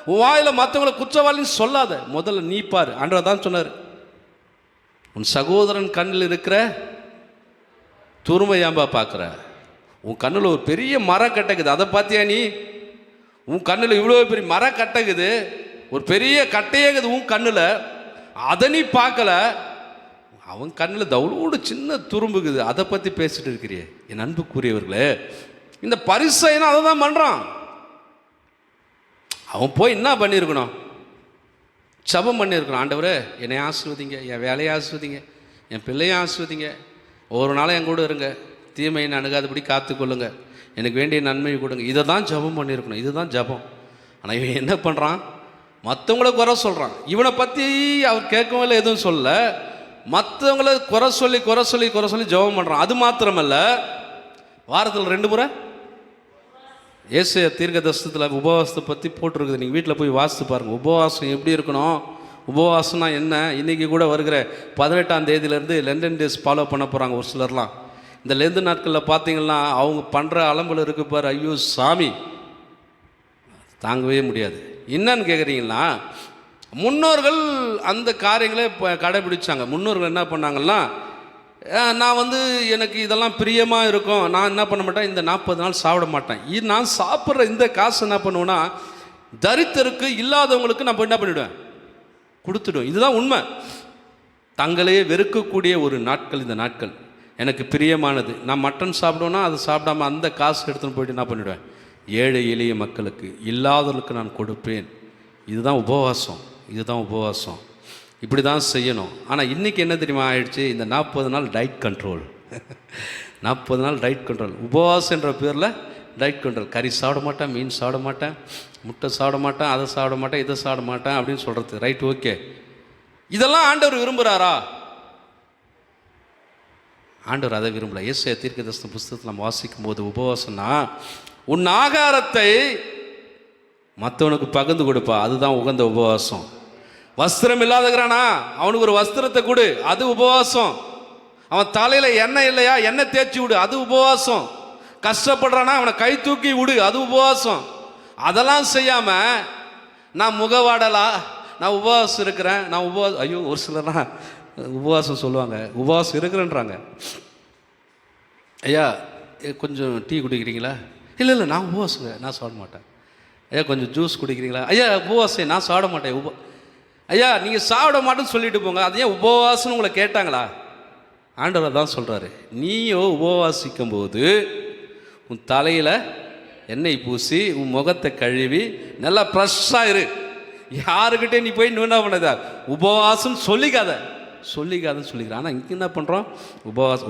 உன் வாயில் மற்றவங்களை குற்றவாளின்னு சொல்லாத, முதல்ல நீ பாரு. ஆண்டவர் தான் சொன்னார், உன் சகோதரன் கண்ணில் இருக்கிற துருமையாம்பா பார்க்குற, உன் கண்ணில் ஒரு பெரிய மரம் கட்டக்குது, அதை பார்த்தியா நீ? உன் கண்ணில் இவ்வளோ பெரிய மரம் கட்டக்குது, ஒரு பெரிய கட்டையாகுது உன் கண்ணில், அதை நீ பார்க்கல. அவன் கண்ணில் தவுளோடு சின்ன துரும்புக்குது, அதை பற்றி பேசிட்டு இருக்கிறியே. என் அன்புக்குரியவர்களே, இந்த பரிசேயனா அதை தான் பண்ணுறான். அவன் போய் என்ன பண்ணியிருக்கணும்? ஜெபம் பண்ணியிருக்கணும். ஆண்டவரே என்னை ஆசீர்வதிங்க, என் வேலையை ஆசீர்வதிங்க, என் பிள்ளையை ஆசீர்வதிங்க, ஒரு நாளும் என் கூட இருங்க, தீமையை அணுகாதபடி காத்துக்கொள்ளுங்க, எனக்கு வேண்டிய நன்மையை கொடுங்க. இதை தான் ஜெபம் பண்ணியிருக்கணும். இதுதான் ஜெபம். ஆனால் இவன் என்ன பண்ணுறான்? மற்றவங்கள குறை சொல்கிறான். இவனை பற்றி அவர் கேட்கவும் இல்லை, எதுவும் சொல்ல, மற்றவங்கள குறை சொல்லி ஜெபம் பண்ணுறான். அது மாத்திரமல்ல, வாரத்தில் 2 முறை ஏசாயா தீர்க்கதரிசனத்தில் உபவாசத்தை பற்றி போட்டிருக்குது. நீங்கள் வீட்டில் போய் வாசித்து பாருங்கள். உபவாசம் எப்படி இருக்கணும், உபவாசம்னா என்ன. இன்றைக்கி கூட வருகிற 18ஆம் தேதியிலேருந்து லெண்டன் டேஸ் ஃபாலோ பண்ண போகிறாங்க ஒரு சிலர்லாம். இந்த லெந்து நாட்களில் பார்த்தீங்கன்னா அவங்க பண்ணுற அலம்பல் இருக்குது பாரு, ஐயோ சாமி தாங்கவே முடியாது. என்னன்னு கேட்குறீங்களா? முன்னோர்கள் அந்த காரியங்களே கடைபிடிச்சாங்க. முன்னோர்கள் என்ன பண்ணாங்கன்னா, நான் வந்து எனக்கு இதெல்லாம் பிரியமாக இருக்கும், நான் என்ன பண்ண மாட்டேன், இந்த 40 நாள் சாப்பிட மாட்டேன், நான் சாப்பிட்ற இந்த காசு என்ன பண்ணுவேன்னா தரித்திற்கு இல்லாதவங்களுக்கு நான் என்ன பண்ணிவிடுவேன், கொடுத்துடுவேன். இதுதான் உண்மை. தங்களையே வெறுக்கக்கூடிய ஒரு நாட்கள் இந்த நாட்கள். எனக்கு பிரியமானது, நான் மட்டன் சாப்பிடுவேன்னா அதை சாப்பிடாம அந்த காசு எடுத்துன்னு போயிட்டு என்ன பண்ணிவிடுவேன், ஏழை எளிய மக்களுக்கு இல்லாதவர்களுக்கு நான் கொடுப்பேன். இதுதான் உபவாசம், இதுதான் உபவாசம். இப்படி தான் செய்யணும். ஆனால் இன்றைக்கி என்ன தெரியுமா ஆயிடுச்சு, இந்த 40 நாள் டயட் கண்ட்ரோல். 40 நாள் டயட் கண்ட்ரோல், உபவாசம் என்ற பேரில் டயட் கண்ட்ரோல். கறி சாப்பிட மாட்டேன், மீன் சாப்பிட மாட்டேன், முட்டை சாப்பிட மாட்டேன், அதை சாப்பிட மாட்டேன், இதை சாப்பிட மாட்டேன் அப்படின்னு சொல்கிறது. Right, okay. இதெல்லாம் ஆண்டவர் விரும்புகிறாரா? ஆண்டவர் அதை விரும்பல. ஏசாயா தீர்க்கதரிசன புஸ்தகத்தில் நம்ம வாசிக்கும் போது உபவாசம்னா உன் ஆகாரத்தை மற்றவனுக்கு பகிர்ந்து கொடுப்பா, அதுதான் உகந்த உபவாசம். வஸ்திரம் இல்லாதகிறானா அவனுக்கு ஒரு வஸ்திரத்தை கொடு, அது உபவாசம். அவன் தலையில் எண்ணெய் இல்லையா, எண்ணெய் தேய்ச்சி விடு, அது உபவாசம். கஷ்டப்படுறானா அவனை கை தூக்கி விடு, அது உபவாசம். அதெல்லாம் செய்யாமல் நான் முகவாடலா, நான் உபவாசம் இருக்கிறேன், நான் ஐயோ ஒரு சிலர்லாம் உபவாசம் சொல்லுவாங்க, உபவாசம் இருக்கிறேன்றாங்க. ஐயா கொஞ்சம் டீ குடிக்கிறீங்களா? இல்லை நான் உபவாசங்க, நான் சாப்பிட மாட்டேன். ஐயா கொஞ்சம் ஜூஸ் குடிக்கிறீங்களா? ஐயா உபவாசம், நான் சாப்பிட மாட்டேன். ஐயா நீங்கள் சாப்பிட மாட்டேன்னு சொல்லிட்டு போங்க, அது ஏன் உபவாசம்னு உங்களை கேட்டாங்களா? ஆண்டவர் தான் சொல்கிறாரு, நீயோ உபவாசிக்கும் போது உன் தலையில் எண்ணெய் பூசி உன் முகத்தை கழுவி நல்லா ஃப்ரெஷ்ஷாக இரு. யாருக்கிட்டே நீ போய் என்ன பண்ணதா உபவாசம் சொல்லிக்காதன்னு சொல்லிக்கிறேன். ஆனால் இங்கே என்ன பண்ணுறோம், உபவாசம்.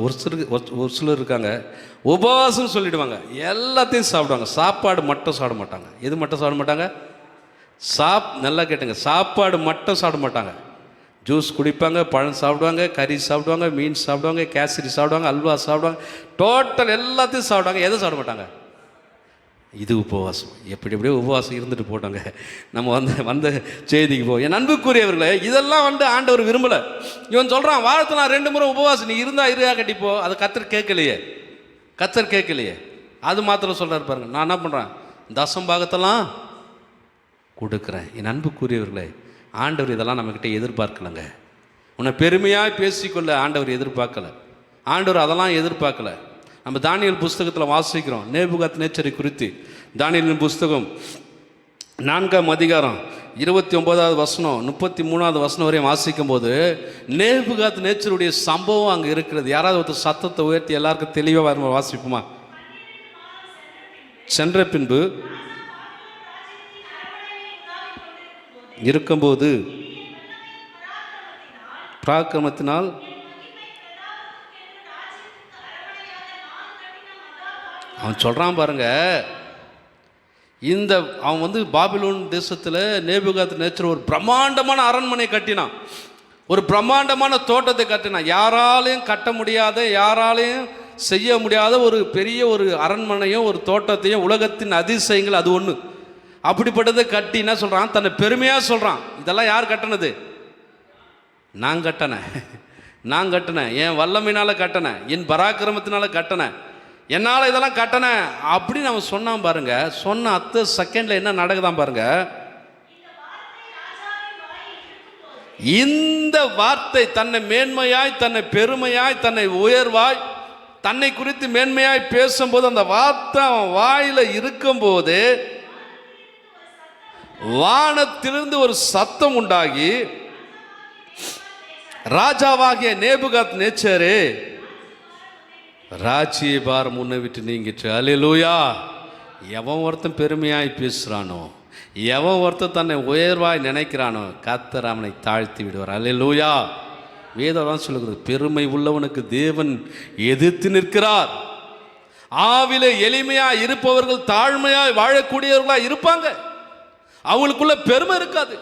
ஒரு சிலர் இருக்காங்க உபவாசம்னு சொல்லிவிடுவாங்க, எல்லாத்தையும் சாப்பிடுவாங்க, சாப்பாடு மட்டும் சாப்பிட மாட்டாங்க. எது மட்டும் சாப்பிட மாட்டாங்க? நல்லா கேட்டுங்க, சாப்பாடு மட்டும் சாப்பிட மாட்டாங்க. ஜூஸ் குடிப்பாங்க, பழம் சாப்பிடுவாங்க, கறி சாப்பிடுவாங்க, மீன் சாப்பிடுவாங்க, கேசரி சாப்பிடுவாங்க, அல்வா சாப்பிடுவாங்க, டோட்டல் எல்லாத்தையும் சாப்பிடுவாங்க. எதை சாப்பிட மாட்டாங்க? இது உபவாசம். எப்படியே உபவாசம் இருந்துட்டு போட்டாங்க. நம்ம வந்த செய்திக்கு போவோம். என் அன்புக்குரியவர்களே, இதெல்லாம் ஆண்டவர் விரும்பலை. இவன் சொல்கிறான், வாரத்தில் நான் 2 முறை உபவாசம், நீ இருந்தால் இருயா கட்டிப்போ. அது கத்தர் கேட்கலையே. அது மாத்திரம் சொல்கிறார் பாருங்க. நான் என்ன பண்ணுறேன், தசம் பாகத்தெல்லாம் கொடுக்குறேன். என் அன்புக்குரியவர்களே, ஆண்டவர் இதெல்லாம் நம்மக்கிட்ட எதிர்பார்க்கலைங்க. உன்னை பெருமையாக பேசிக்கொள்ள ஆண்டவர் எதிர்பார்க்கலை. ஆண்டவர் அதெல்லாம் எதிர்பார்க்கலை. நம்ம தானியேல் புஸ்தகத்தில் வாசிக்கிறோம் நேபுகாத்நேச்சரை குறித்து. தானியேலின் புஸ்தகம் 4ஆம் அதிகாரம் 29வது வசனம் 33வது வசனம் வரையும் வாசிக்கும் போது நேபுகாத்நேச்சருடைய சம்பவம் அங்கே இருக்கிறது. யாராவது ஒருத்தர் சத்தத்தை உயர்த்தி எல்லாருக்கும் தெளிவாக வாசிப்போமா? சென்ற பின்பு இருக்கும்போது பராக்கிரமத்தினால் அவன் சொல்கிறான் பாருங்க. அவன் பாபிலோன் தேசத்தில் நேபுகாத்நேச்சர் ஒரு பிரம்மாண்டமான அரண்மனை கட்டினான், ஒரு பிரம்மாண்டமான தோட்டத்தை கட்டினான். யாராலையும் கட்ட முடியாத, யாராலையும் செய்ய முடியாத ஒரு பெரிய ஒரு அரண்மனையும் ஒரு தோட்டத்தையும், உலகத்தின் அதிசயங்கள் அது ஒன்று. அப்படிப்பட்டதை கட்டி என்ன சொல்கிறான், தன்னை பெருமையாக சொல்கிறான், இதெல்லாம் யார் கட்டினது? நான் கட்டினேன், என் வல்லமையினால் கட்டினேன், என் பராக்கிரமத்தினால கட்டினேன், என்னால் இதெல்லாம் கட்டினேன் அப்படின்னு அவன் சொன்னான் பாருங்க. சொன்ன அடுத்த செகண்டில் என்ன நடக்குதான் பாருங்க. இந்த வார்த்தை தன்னை மேன்மையாய், தன்னை பெருமையாய், தன்னை உயர்வாய், தன்னை குறித்து மேன்மையாய் பேசும்போது அந்த வார்த்தை அவன் வாயில் இருக்கும்போது வானத்திலிருந்து ஒரு சத்தம் உண்டாகி, ராஜாவாகிய நேபுகாத்நேச்சரே, ராஜ்ய பாரம் உன்னை விட்டு நீங்கிட்டு. அல்லேலூயா. எவன் ஒருத்தன் பெருமையாய் பேசுகிறானோ, எவன் ஒருத்தன் தன்னை உயர்வாய் நினைக்கிறானோ, கர்த்தர் அவனை தாழ்த்தி விடுவார். அல்லேலூயா. வேதம் தான் சொல்லுகிறது, பெருமை உள்ளவனுக்கு தேவன் எதிர்த்து நிற்கிறார். ஆவிலே எளிமையாய் இருப்பவர்கள் தாழ்மையாய் வாழக்கூடியவர்களாக இருப்பாங்க. அவங்களுக்குள்ள பெருமை இருக்காது,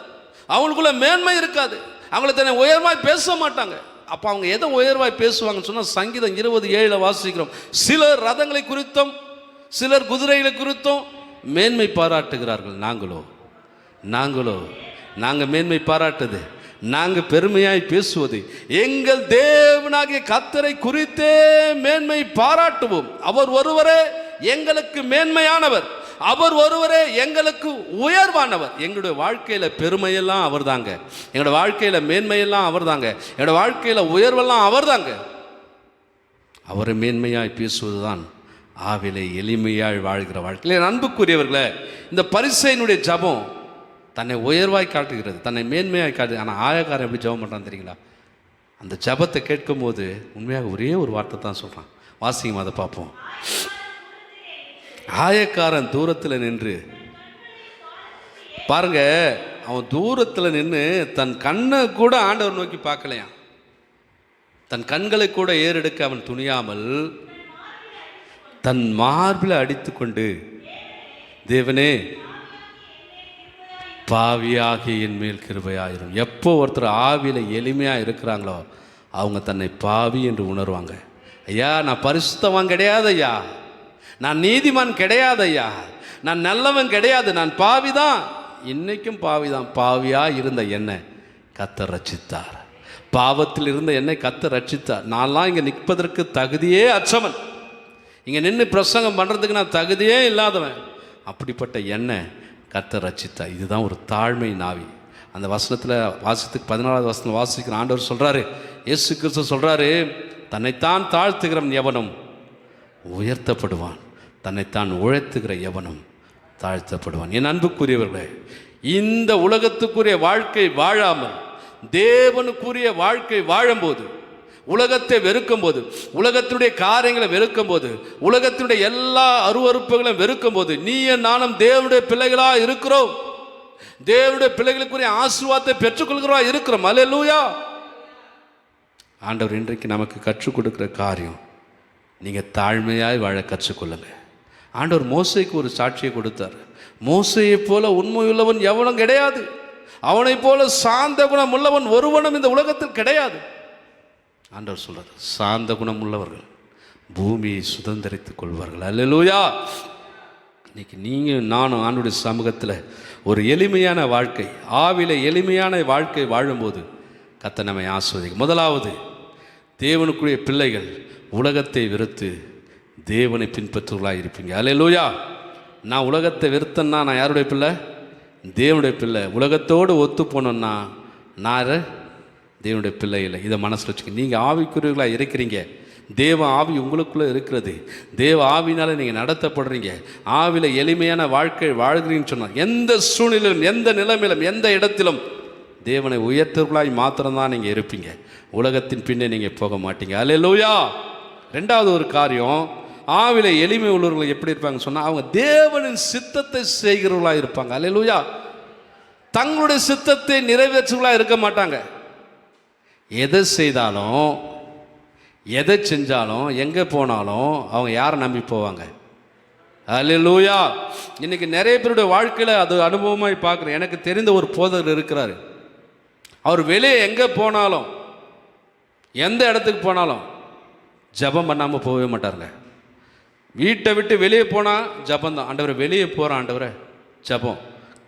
அவங்களுக்குள்ள மேன்மை இருக்காது, அவங்கள தன்னை உயர்வாய் பேச மாட்டாங்க. அப்போ அவங்க எதை உயர்வாய் பேசுவாங்கன்னு சொன்னால், சங்கீதம் 27 வாசிக்கிறோம், சிலர் ரதங்களை குறித்தும் சிலர் குதிரைகளை குறித்தும் மேன்மை பாராட்டுகிறார்கள். நாங்கள் மேன்மை பாராட்டுது, நாங்கள் பெருமையாய் பேசுவது, எங்கள் தேவனாகிய கர்த்தரை குறித்தே மேன்மை பாராட்டுவோம். அவர் ஒருவரே எங்களுக்கு மேன்மையானவர், அவர் ஒருவரே எங்களுக்கு உயர்வானவர். எங்களுடைய வாழ்க்கையில் பெருமையெல்லாம் அவர் தாங்க, எங்களோட வாழ்க்கையில் மேன்மையெல்லாம் அவர் தாங்க, என்னோட வாழ்க்கையில் உயர்வெல்லாம் அவர் தாங்க. அவரை மேன்மையாய் பேசுவது தான் ஆவிலே எளிமையாய் வாழ்கிற வாழ்க்கையில். அன்புக்குரியவர்களே, இந்த பரிசேயனுடைய ஜபம் தன்னை உயர்வாய் காட்டுகிறது, தன்னை மேன்மையாய் காட்டு. ஆனால் ஆயக்காரன் எப்படி ஜபம் பண்ணுறான்னு தெரியுங்களா? அந்த ஜபத்தை கேட்கும் போது உண்மையாக ஒரே ஒரு வார்த்தை தான் சொல்கிறான். வாசிங்க, அதை பார்ப்போம். ஆயக்காரன் தூரத்தில் நின்று பாருங்க, அவன் தூரத்தில் நின்று தன் கண்ணை கூட ஆண்டவர் நோக்கி பார்க்கலையாம். தன் கண்களை கூட ஏறெடுக்க அவன் துணியாமல் தன் மார்பில் அடித்து கொண்டு, தேவனே பாவியாகி என் மேல் கிருபையாயிரும். எப்போ ஒருத்தர் ஆவியில் எளிமையாக இருக்கிறாங்களோ அவங்க தன்னை பாவி என்று உணர்வாங்க. ஐயா நான் பரிசுத்தவான் கிடையாது ஐயா, நான் நீதிமான் கிடையாது ஐயா, நான் நல்லவன் கிடையாது, நான் பாவிதான். இன்னைக்கும் பாவிதான். பாவியாக இருந்த என்னை கர்த்தர் ரட்சித்தார். பாவத்தில் இருந்த என்னை கர்த்தர் ரட்சித்தார். நான்லாம் இங்கே நிற்பதற்கு தகுதியே அற்றவன், இங்கே நின்று பிரசங்கம் பண்ணுறதுக்கு நான் தகுதியே இல்லாதவன். அப்படிப்பட்ட என்னை கர்த்தர் ரட்சித்தார். இதுதான் ஒரு தாழ்மை நாவி. அந்த வசனத்தில் வாசித்துக்கு 14வது வசனம் வாசிக்கிற ஆண்டவர் சொல்கிறாரு, இயேசு கிறிஸ்து சொல்கிறாரு, தன்னைத்தான் தாழ்த்துகிறவன் எவனும் உயர்த்தப்படுவான், தன்னைத்தான் உழைத்துகிற எவனும் தாழ்த்தப்படுவான். என் அன்புக்குரியவர்களே, இந்த உலகத்துக்குரிய வாழ்க்கை வாழாமல் தேவனுக்குரிய வாழ்க்கை வாழும்போது, உலகத்தை வெறுக்கும் போது, உலகத்தினுடைய காரியங்களை வெறுக்கும் போது, உலகத்தினுடைய எல்லா அருவருப்புகளையும் வெறுக்கும் போது, நீயும் நானும் தேவனுடைய பிள்ளைகளாக இருக்கிறோம். தேவனுடைய பிள்ளைகளுக்குரிய ஆசீர்வாதத்தை பெற்றுக்கொள்கிறோம் இருக்கிறோம். அல்லேலூயா. ஆண்டவர் இன்றைக்கு நமக்கு கற்றுக் கொடுக்கிற காரியம், நீங்கள் தாழ்மையாய் வாழ கற்றுக்கொள்ளுங்க. ஆண்டவர் மோசேக்கு ஒரு சாட்சியை கொடுத்தார். மோசேயை போல உண்மையுள்ளவன் எவனும் கிடையாது, அவனை போல சாந்த குணம் உள்ளவன் ஒருவனும் இந்த உலகத்தில் கிடையாது. ஆண்டவர் சொல்றார், சாந்த குணம் உள்ளவர்கள் பூமியை சுதந்திரித்துக் கொள்வார்கள். அல்லேலூயா. இன்னைக்கு நீங்கள் நானும் ஆண்டுடைய சமூகத்தில் ஒரு எளிமையான வாழ்க்கை, ஆவில எளிமையான வாழ்க்கை வாழும்போது கர்த்தர் நம்மை ஆசீர்வதிக்கும். முதலாவது, தேவனுக்குரிய பிள்ளைகள் உலகத்தை வெறுத்து தேவனை பின்பற்றுவர்களாக இருப்பீங்க. அல்லேலூயா. நான் உலகத்தை வெறுத்தேன்னா நான் யாருடைய பிள்ளை? தேவனுடைய பிள்ளை. உலகத்தோடு ஒத்து போனோன்னா நான் தேவனுடைய பிள்ளை இல்லை. இதை மனசில் வச்சுக்க. நீங்கள் ஆவிக்குரியவர்களாக இருக்கிறீங்க, தேவ ஆவி உங்களுக்குள்ளே இருக்கிறது, தேவ ஆவினால் நீங்கள் நடத்தப்படுறீங்க, ஆவில எளிமையான வாழ்க்கை வாழ்கிறீங்கன்னு சொன்னால் எந்த சூழ்நிலையிலும், எந்த நிலைமையிலும், எந்த இடத்திலும் தேவனை உயர்த்தவர்களாய் மாத்திரம்தான் நீங்கள் இருப்பீங்க. உலகத்தின் பின்னே நீங்கள் போக மாட்டீங்க. அல்லேலூயா. ரெண்டாவது ஒரு காரியம், ஆவில எளிமை உள்ளவர்கள் எப்படி இருப்பாங்க சொன்னால், அவங்க தேவனின் சித்தத்தை செய்கிறவர்களாக இருப்பாங்க. அல்லேலூயா. தங்களுடைய சித்தத்தை நிறைவேற்றுவர்களாக இருக்க மாட்டாங்க. எதை செய்தாலும், எதை செஞ்சாலும், எங்கே போனாலும் அவங்க யாரை நம்பி போவாங்க? அல்லேலூயா. இன்னைக்கு நிறைய பேருடைய வாழ்க்கையில் அது அனுபவமாய் பார்க்குறேன். எனக்கு தெரிந்த ஒரு போதகர் இருக்கிறார். அவர் வெளியே எங்கே போனாலும், எந்த இடத்துக்கு போனாலும் ஜபம் பண்ணாமல் போகவே மாட்டாருங்க. வீட்டை விட்டு வெளியே போனால் ஜபம் தான். ஆண்டவரை வெளியே போகிறான், ஆண்டவரை ஜபம்.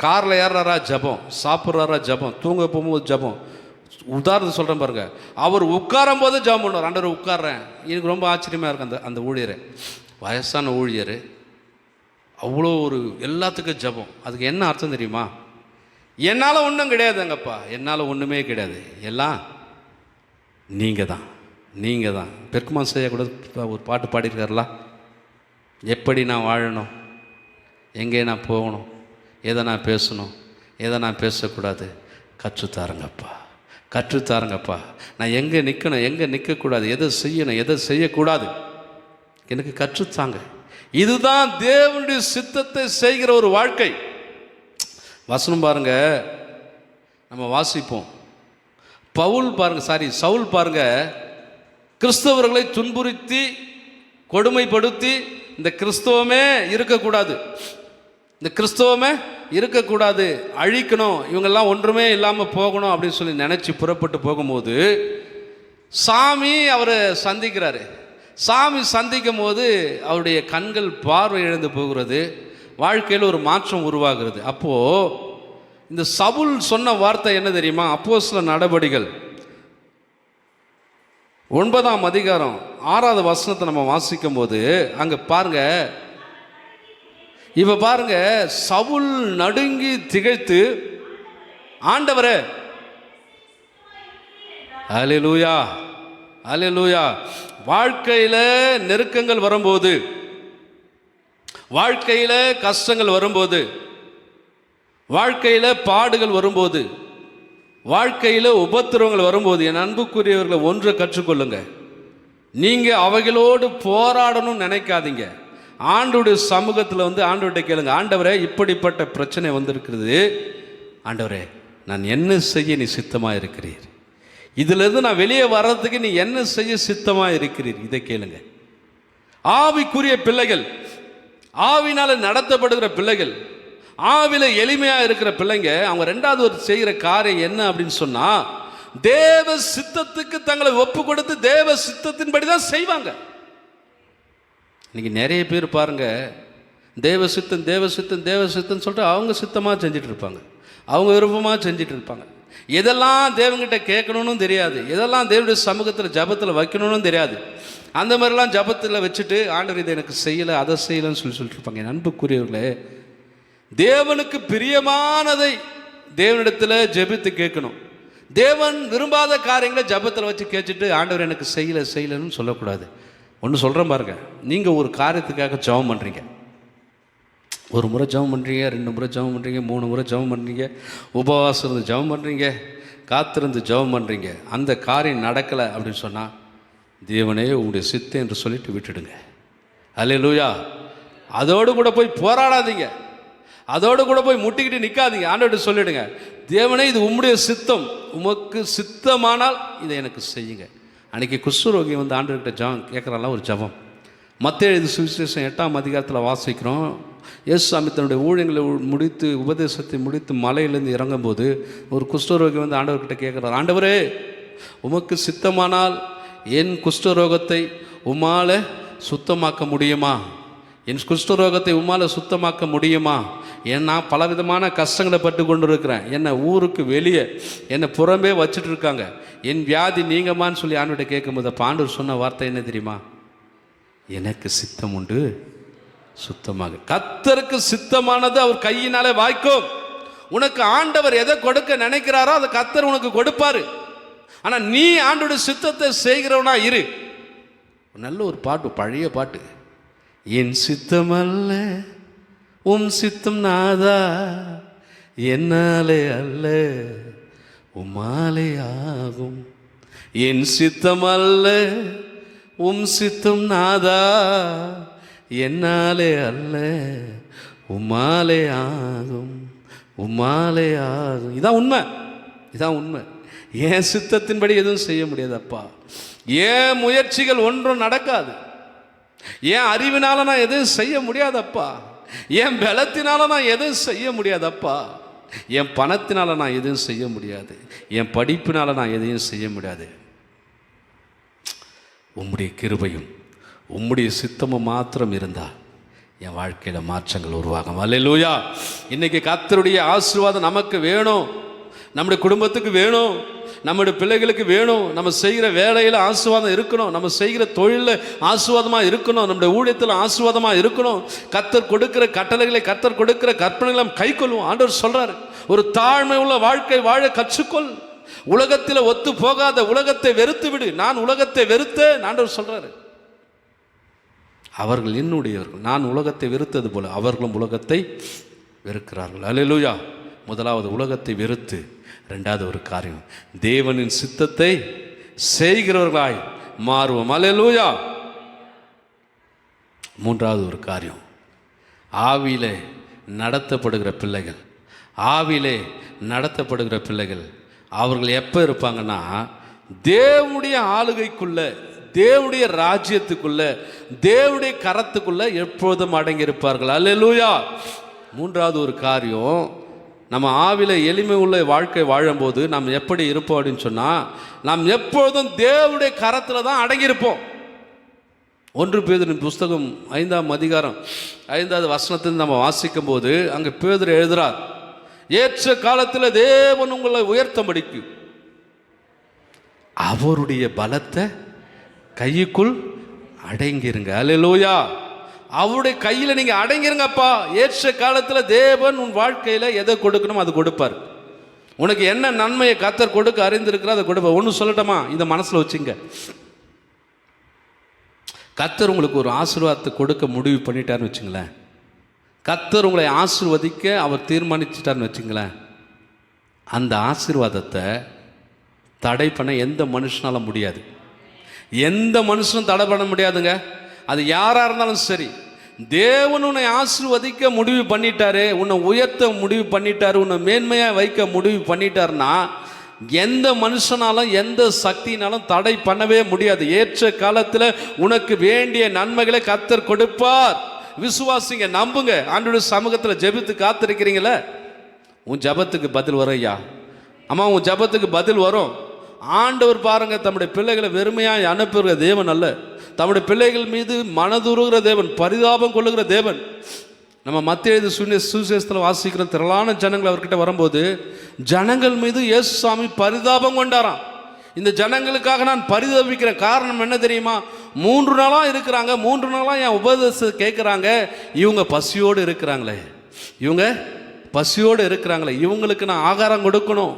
காரில் ஏறுறாரா ஜபம், சாப்பிட்றாரா ஜபம், தூங்க போகும்போது ஜபம். உதாரணத்துக்கு சொல்கிறேன் பாருங்க, அவர் உட்காரும் போது ஜபம் பண்ணுவார். ஆண்டவர் உட்கார்றேன். எனக்கு ரொம்ப ஆச்சரியமாக இருக்கு. அந்த ஊழியர், வயசான ஊழியர், அவ்வளோ ஒரு எல்லாத்துக்கும் ஜபம். அதுக்கு என்ன அர்த்தம் தெரியுமா? என்னால் ஒன்றும் கிடையாதுங்கப்பா, என்னால் ஒன்றுமே கிடையாது, எல்லாம் நீங்கள் தான், நீங்கள் தான். பெருக்குமான் செய்ய கூட ஒரு பாட்டு பாடியிருக்காருல, எப்படி நான் வாழணும், எங்கே நான் போகணும், எதை நான் பேசணும், எதை நான் பேசக்கூடாது, கற்றுத்தாருங்கப்பா, கற்றுத்தாருங்கப்பா. நான் எங்கே நிற்கணும், எங்கே நிற்கக்கூடாது, எதை செய்யணும், எதை செய்யக்கூடாது, எனக்கு கற்றுத்தாங்க. இதுதான் தேவனுடைய சித்தத்தை செய்கிற ஒரு வாழ்க்கை. வசனம் பாருங்க, நம்ம வாசிப்போம். சவுல் பாருங்க, கிறிஸ்தவர்களை துன்புறுத்தி கொடுமைப்படுத்தி இந்த கிறிஸ்தவமே இருக்கக்கூடாது, இந்த கிறிஸ்தவமே இருக்கக்கூடாது, அழிக்கணும், இவங்கெல்லாம் ஒன்றுமே இல்லாமல் போகணும் அப்படின்னு சொல்லி நினச்சி புறப்பட்டு போகும்போது சாமி அவரை சந்திக்கிறாரு. சாமி சந்திக்கும் போது அவருடைய கண்கள் பார்வை இழந்து போகிறது, வாழ்க்கையில் ஒரு மாற்றம் உருவாகிறது. அப்போது இந்த சவுல் சொன்ன வார்த்தை என்ன தெரியுமா? அப்போஸ்தலர் நடபடிகள் 9ஆம் அதிகாரம் 6வது வசனத்தை நம்ம வாசிக்கும் போது அங்கே பாருங்க, இப்போ பாருங்க, சவுல் நடுங்கி திகைத்து, ஆண்டவரே, அல்லேலூயா, அல்லேலூயா. வாழ்க்கையில் நெருக்கங்கள் வரும்போது, வாழ்க்கையில் கஷ்டங்கள் வரும்போது, வாழ்க்கையில் பாடுகள் வரும்போது, வாழ்க்கையில் உபத்திரவங்கள் வரும்போது, என் அன்புக்குரியவர்களை ஒன்றை கற்றுக்கொள்ளுங்க, நீங்கள் அவைகளோடு போராடணும்னு நினைக்காதீங்க. ஆண்டவருடைய சமூகத்தில் வந்து ஆண்டவர்கிட்ட கேளுங்க, ஆண்டவரே இப்படிப்பட்ட பிரச்சனை வந்திருக்கிறது, ஆண்டவரே நான் என்ன செய்ய நீ சித்தமாக இருக்கிறீர், இதிலிருந்து நான் வெளியே வர்றதுக்கு நீ என்ன செய்ய சித்தமாக இருக்கிறீர், இதை கேளுங்க. ஆவிக்குரிய பிள்ளைகள், ஆவினால் நடத்தப்படுகிற பிள்ளைகள், ஆவில எளிமையாக இருக்கிற பிள்ளைங்க, அவங்க ரெண்டாவது ஒரு செய்கிற காரியம் என்ன அப்படின்னு சொன்னால், தேவ சித்தத்துக்கு தங்களை ஒப்பு கொடுத்து தேவ சித்தத்தின்படி தான் செய்வாங்க. இன்னைக்கு நிறைய பேர் பாருங்க, தேவ சித்தம் தேவ சித்தம் தேவ சித்தம் சொல்லிட்டு அவங்க சித்தமாக செஞ்சுட்டு இருப்பாங்க, அவங்க விருப்பமாக செஞ்சுட்டு இருப்பாங்க. எதெல்லாம் தேவங்கிட்ட கேட்கணும்னு தெரியாது, எதெல்லாம் தேவனுடைய சமூகத்தில் ஜபத்தில் வைக்கணும்னு தெரியாது. அந்த மாதிரிலாம் ஜபத்தில் வச்சுட்டு ஆண்டவர் இதை எனக்கு செய்யலை அதை செய்யலைன்னு சொல்லிட்டு இருப்பாங்க. என் அன்புக்குரியவர்களே, தேவனுக்கு பிரியமானதை தேவனிடத்தில் ஜெபித்து கேட்கணும். தேவன் விரும்பாத காரியங்களை ஜபத்தில் வச்சு கேட்டுட்டு ஆண்டவர் எனக்கு செய்யலைன்னு சொல்லக்கூடாது. ஒன்று சொல்கிறேன் பாருங்க, நீங்கள் ஒரு காரியத்துக்காக ஜெபம் பண்ணுறீங்க, ஒரு முறை ஜெபம் பண்ணுறீங்க, 2 முறை ஜெபம் பண்ணுறீங்க, 3 முறை ஜெபம் பண்ணுறீங்க, உபவாசம் இருந்து ஜெபம் பண்ணுறீங்க, காத்திருந்து ஜெபம் பண்ணுறீங்க, அந்த காரியம் நடக்கலை அப்படின்னு சொன்னால் தேவனே உங்களுடைய சித்தம் என்று சொல்லிட்டு விட்டுடுங்க. அல்லேலூயா. அதோடு கூட போய் போராடாதீங்க, அதோடு கூட போய் முட்டிக்கிட்டு நிற்காதீங்க. ஆண்டவர்கிட்ட சொல்லிடுங்க, தேவனே இது உம்முடைய சித்தம், உமக்கு சித்தமானால் இதை எனக்கு செய்யுங்க. அன்றைக்கி குஷ்டரோகி வந்து ஆண்டவர்கிட்ட ஜெபம் கேட்குறாலாம், ஒரு ஜெபம். மத்தேயு எழுதின சுவிசேஷம் 8ஆம் அதிகாரத்தில் வாசிக்கிறோம். இயேசுசாமி தன்னுடைய ஊழியங்களை முடித்து உபதேசத்தை முடித்து மலையிலேருந்து இறங்கும்போது ஒரு குஷ்டரோகி வந்து ஆண்டவர்கிட்ட கேட்குறார், ஆண்டவரே உமக்கு சித்தமானால் என் குஷ்டரோகத்தை உம்மால சுத்தமாக்க முடியுமா? என் குஷ்டரோகத்தை உம்மால சுத்தமாக்க முடியுமா? ஏன்னா பலவிதமான கஷ்டங்களை பட்டு கொண்டு இருக்கிறேன், என்னை ஊருக்கு வெளியே என்னை புறம்பே வச்சுட்டு இருக்காங்க, என் வியாதி நீங்கம்மான்னு சொல்லி ஆண்டவர்கிட்ட கேட்கும்போது ஆண்டவர் சொன்ன வார்த்தை என்ன தெரியுமா? எனக்கு சித்தம் உண்டு சுத்தமாக. கர்த்தருக்கு சித்தமானது அவர் கையினாலே வாய்க்கும். உனக்கு ஆண்டவர் எதை கொடுக்க நினைக்கிறாரோ அதை கர்த்தர் உனக்கு கொடுப்பாரு. ஆனால் நீ ஆண்டோட சித்தத்தை செய்கிறவனா இரு. நல்ல ஒரு பாட்டு, பழைய பாட்டு, என் சித்தம் அல்ல உம் சித்தம் நாதா, என்னாலே அல்ல உம்மாலே ஆகும். என் சித்தம் அல்ல உம் சித்தம் நாதா, என்னாலே அல்ல உம்மாலே ஆகும், உம்மாலே ஆகும். இதான் உண்மை, இதான் உண்மை. என் சித்தத்தின்படி எதுவும் செய்ய முடியாதப்பா, ஏன் முயற்சிகள் ஒன்றும் நடக்காது, ஏன் அறிவினால நான் எதுவும் செய்ய முடியாதப்பா, என் பலத்தினால நான் எதுவும் செய்ய முடியாதப்பா, என் பணத்தினால நான் எதுவும் செய்ய முடியாது, என் படிப்பினால நான் எதையும் செய்ய முடியாது. உம்முடைய கிருபையும் உம்முடைய சித்தமும் மாத்திரம் இருந்தால் என் வாழ்க்கையில் மாற்றங்கள் உருவாகும். அல்லேலூயா. இன்னைக்கு கர்த்தருடைய ஆசீர்வாதம் நமக்கு வேணும், நம்முடைய குடும்பத்துக்கு வேணும், நம்முடைய பிள்ளைகளுக்கு வேணும். நம்ம செய்கிற வேலையில் ஆசீர்வாதம் இருக்கணும், நம்ம செய்கிற தொழிலில் ஆசீர்வாதமாக இருக்கணும், நம்முடைய ஊழியத்தில் ஆசீர்வாதமாக இருக்கணும். கர்த்தர் கொடுக்கிற கட்டளைகளை, கர்த்தர் கொடுக்கிற கற்பனைகளை கை கொள்வோம். ஆண்டவர் சொல்றாரு, ஒரு தாழ்மை உள்ள வாழ்க்கை வாழ கற்றுக்கொள், உலகத்தில் ஒத்து போகாத உலகத்தை வெறுத்து விடு, நான் உலகத்தை வெறுத்தேன் ஆண்டவர் சொல்றாரு. அவர்கள் என்னுடையவர்கள், நான் உலகத்தை வெறுத்தது போல அவர்களும் உலகத்தை வெறுக்கிறார்கள். அல்லேலூயா. முதலாவது உலகத்தை வெறுத்து, ரெண்டாவது ஒரு காரியம் தேவனின் சித்தத்தை செய்கிறவர்களாய் மாறுவோம். அல்லேலூயா. மூன்றாவது ஒரு காரியம், ஆவியிலே நடத்தப்படுகிற பிள்ளைகள், ஆவியிலே நடத்தப்படுகிற பிள்ளைகள் அவர்கள் எப்போ இருப்பாங்கன்னா, தேவனுடைய ஆளுகைக்குள்ள, தேவனுடைய ராஜ்யத்துக்குள்ள, தேவனுடைய கரத்துக்குள்ள எப்பொழுதும் அடங்கியிருப்பார்கள். அல்லேலூயா. மூன்றாவது ஒரு காரியம், நம்ம ஆவில எளிமை உள்ள வாழ்க்கை வாழும்போது நாம் எப்படி இருப்போம் அப்படின்னு சொன்னால், நாம் எப்பொழுதும் தேவனுடைய கரத்தில் தான் அடங்கியிருப்போம். 1 பேதுரு புஸ்தகம் 5ஆம் அதிகாரம் 5வது வசனத்தில் நம்ம வாசிக்கும் போது அங்கே பேதுரு எழுதுகிறார், ஏற்ற காலத்தில் தேவன் உங்களை உயர்த்தபடிக்கு அவருடைய பலத்தை கைக்குள் அடங்கிருங்க. அல்லேலூயா. அவருடைய கையில் நீங்கள் அடங்கிருங்கப்பா. ஏற்ற காலத்தில் தேவன் உன் வாழ்க்கையில் எதை கொடுக்கணும் அது கொடுப்பார். உனக்கு என்ன நன்மையை கர்த்தர் கொடுக்க அறிந்திருக்கிறா அதை கொடுப்பார். ஒன்று சொல்லட்டமா, இந்த மனசில் வச்சுங்க, கர்த்தர் உங்களுக்கு ஒரு ஆசீர்வாதத்தை கொடுக்க முடிவு பண்ணிட்டாருன்னு வச்சுங்களேன், கர்த்தர் உங்களை ஆசீர்வதிக்க அவர் தீர்மானிச்சிட்டார்னு வச்சுங்களேன், அந்த ஆசீர்வாதத்தை தடை பண்ண எந்த மனுஷனால முடியாது. எந்த மனுஷனும் தடை பண்ண முடியாதுங்க. அது யாராக இருந்தாலும் சரி, தேவன் உன்னை ஆசீர்வதிக்க முடிவு பண்ணிட்டாரு, உன்னை உயர்த்த முடிவு பண்ணிட்டாரு, உன்னை மேன்மையாக வைக்க முடிவு பண்ணிட்டாருன்னா எந்த மனுஷனாலும் எந்த சக்தினாலும் தடை பண்ணவே முடியாது. ஏற்ற காலத்தில் உனக்கு வேண்டிய நன்மைகளை கர்த்தர் கொடுப்பார். விசுவாசிங்க, நம்புங்க. ஆண்டவருடைய சமூகத்தில் ஜெபித்து காத்திருக்கிறீங்களே, உன் ஜபத்துக்கு பதில் வரும் ஐயா, அம்மா, உன் ஜபத்துக்கு பதில் வரும். ஆண்டவர் பாருங்க, தம்முடைய பிள்ளைகளை வெறுமையாய் அனுப்புகிற தேவன் அல்ல. தம்முடைய பிள்ளைகள் மீது மனதுருகிற தேவன், பரிதாபம் கொள்ளுகிற தேவன். நம்ம மத்திய சுவிசேஷத்தில் வாசிக்கிற திரளான ஜனங்கள் அவர்கிட்ட வரும்போது ஜனங்கள் மீது இயேசு சாமி பரிதாபம் கொண்டாராம். இந்த ஜனங்களுக்காக நான் பரிதபிக்கிறேன். காரணம் என்ன தெரியுமா? 3 நாளாக இருக்கிறாங்க, 3 நாளாக என் உபதேசத்தை கேட்குறாங்க. இவங்க பசியோடு இருக்கிறாங்களே, இவங்களுக்கு நான் ஆகாரம் கொடுக்கணும்.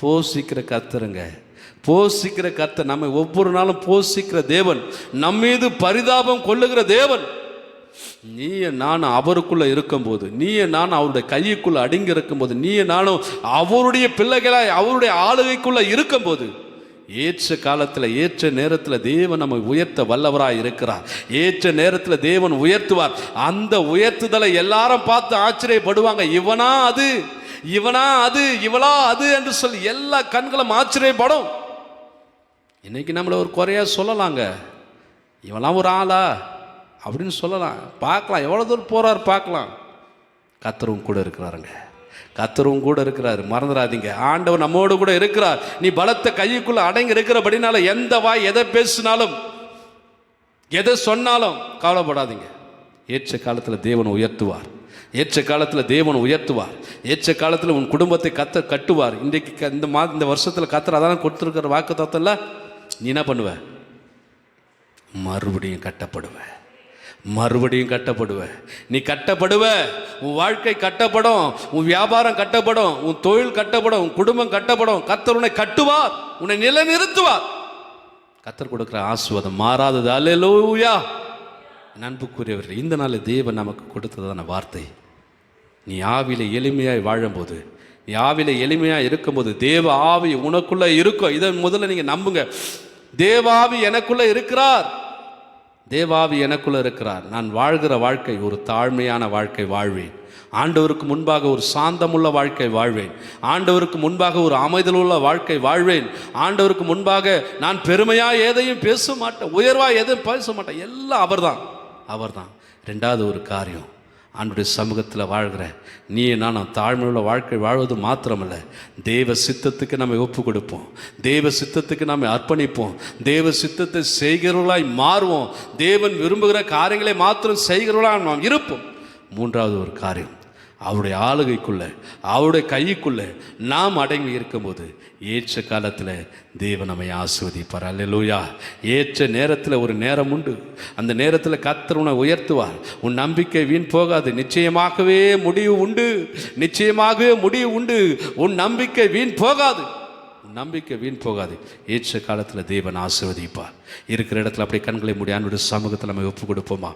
போஷிக்கிற கர்த்தருங்க, போஷிக்கிற கர்த்தர். நம்ம ஒவ்வொரு நாளும் போஷிக்கிற தேவன், நம்மீது பரிதாபம் கொள்ளுகிற தேவன். நீயே நானும் அவருக்குள்ள இருக்கும்போது, நீயே நானும் அவருடைய கைக்குள்ள அடங்கி இருக்கும்போது, நீயே நானும் அவருடைய பிள்ளைகளாய் அவருடைய ஆளுகைக்குள்ள இருக்கும்போது, ஏற்ற காலத்தில் ஏற்ற நேரத்தில் தேவன் நம்மை உயர்த்த வல்லவராய் இருக்கிறார். ஏற்ற நேரத்தில் தேவன் உயர்த்துவார். அந்த உயர்த்துதலை எல்லாரும் பார்த்து ஆச்சரியப்படுவாங்க. இவனா அது, இவளா அது என்று சொல்லி எல்லா கண்களும் ஆச்சரியப்படும். இன்னைக்கு நம்மளை ஒரு குறையா சொல்லலாங்க, இவெல்லாம் ஒரு ஆளா அப்படின்னு சொல்லலாம், பார்க்கலாம், எவ்வளோ தூரம் போகிறார் பார்க்கலாம். கர்த்தரும் கூட இருக்கிறாருங்க, கர்த்தரும் கூட இருக்கிறார். மறந்துடாதீங்க, ஆண்டவர் நம்மோடு கூட இருக்கிறார். நீ பலத்த கைக்குள்ள அடங்கி இருக்கிறபடினால எந்த வாய் எதை பேசினாலும் எதை சொன்னாலும் கவலைப்படாதீங்க. ஏற்ற காலத்தில் தேவன் உயர்த்துவார், ஏற்ற காலத்தில் தேவன் உயர்த்துவார். ஏற்ற காலத்தில் உன் குடும்பத்தை கர்த்தர் கட்டுவார். இன்றைக்கு இந்த வருஷத்தில் கர்த்தர் அதான கொடுத்துருக்கிற வாக்குத்தத்தம்ல. நீ என்ன பண்ணுவ? மறுபடியும் கட்டப்படுவ. நீ கட்டப்படுவ, உன் வாழ்க்கை கட்டப்படும், உன் வியாபாரம் கட்டப்படும், உன் தொழில் கட்டப்படும், உன் குடும்பம் கட்டப்படும். கர்த்தர் உன்னை கட்டுவார், உன்னை நிலைநிறுத்துவார். கர்த்தர் கொடுக்கிற ஆசீர்வாதம் மாறாதது. அல்லேலூயா. அன்புக்குரியவர்கள், இந்த நாள் தேவன் நமக்கு கொடுத்ததான வார்த்தை. நீ ஆவியில எளிமையாய் வாழும்போது, நீ ஆவியில எளிமையாக இருக்கும்போது தேவ ஆவி உனக்குள்ள இருக்கும். இதை முதல்ல நீங்க நம்புங்க. தேவாவி எனக்குள்ள இருக்கிறார், தேவாவி எனக்குள்ள இருக்கிறார். நான் வாழ்கிற வாழ்க்கை ஒரு தாழ்மையான வாழ்க்கை வாழ்வேன். ஆண்டவருக்கு முன்பாக ஒரு சாந்தமுள்ள வாழ்க்கை வாழ்வேன். ஆண்டவருக்கு முன்பாக ஒரு அமைதலுள்ள வாழ்க்கை வாழ்வேன். ஆண்டவருக்கு முன்பாக நான் பெருமையாக எதையும் பேச மாட்டேன், உயர்வாக எதையும் பேச மாட்டேன். எல்லாம் அவர்தான். 2வது ஒரு காரியம், ஆண்டவருடைய சமூகத்தில் வாழ்கிற நீ நான் தாழ்மையுள்ள வாழ்க்கை வாழ்வது மாத்திரமல்ல, தேவ சித்தத்துக்கு நம்ம ஒப்பு கொடுப்போம், தேவ சித்தத்துக்கு நம்ம அர்ப்பணிப்போம், தேவ சித்தத்தை செய்கிறவர்களாய் மாறுவோம். தேவன் விரும்புகிற காரியங்களை மாத்திரம் செய்கிறவர்களாக நாம் இருப்போம். 3வது ஒரு காரியம், அவருடைய ஆளுகைக்குள்ள அவருடைய கைக்குள்ள நாம் அடங்கி இருக்கும்போது ஏற்ற காலத்தில் தேவன் நம்மை ஆசீர்வதிப்பார். அல்லேலூயா. ஏற்ற நேரத்தில் ஒரு நேரம் உண்டு, அந்த நேரத்தில் கர்த்தர் உன்னை உயர்த்துவார். உன் நம்பிக்கை வீண் போகாது, நிச்சயமாகவே முடிவு உண்டு. உன் நம்பிக்கை வீண் போகாது. ஏற்ற காலத்தில் தேவன் ஆசீர்வதிப்பார். இருக்கிற இடத்துல அப்படியே கண்களை மூடி ஆண்டவருடைய சமூகத்தில் நம்ம ஒப்பு கொடுப்போமா?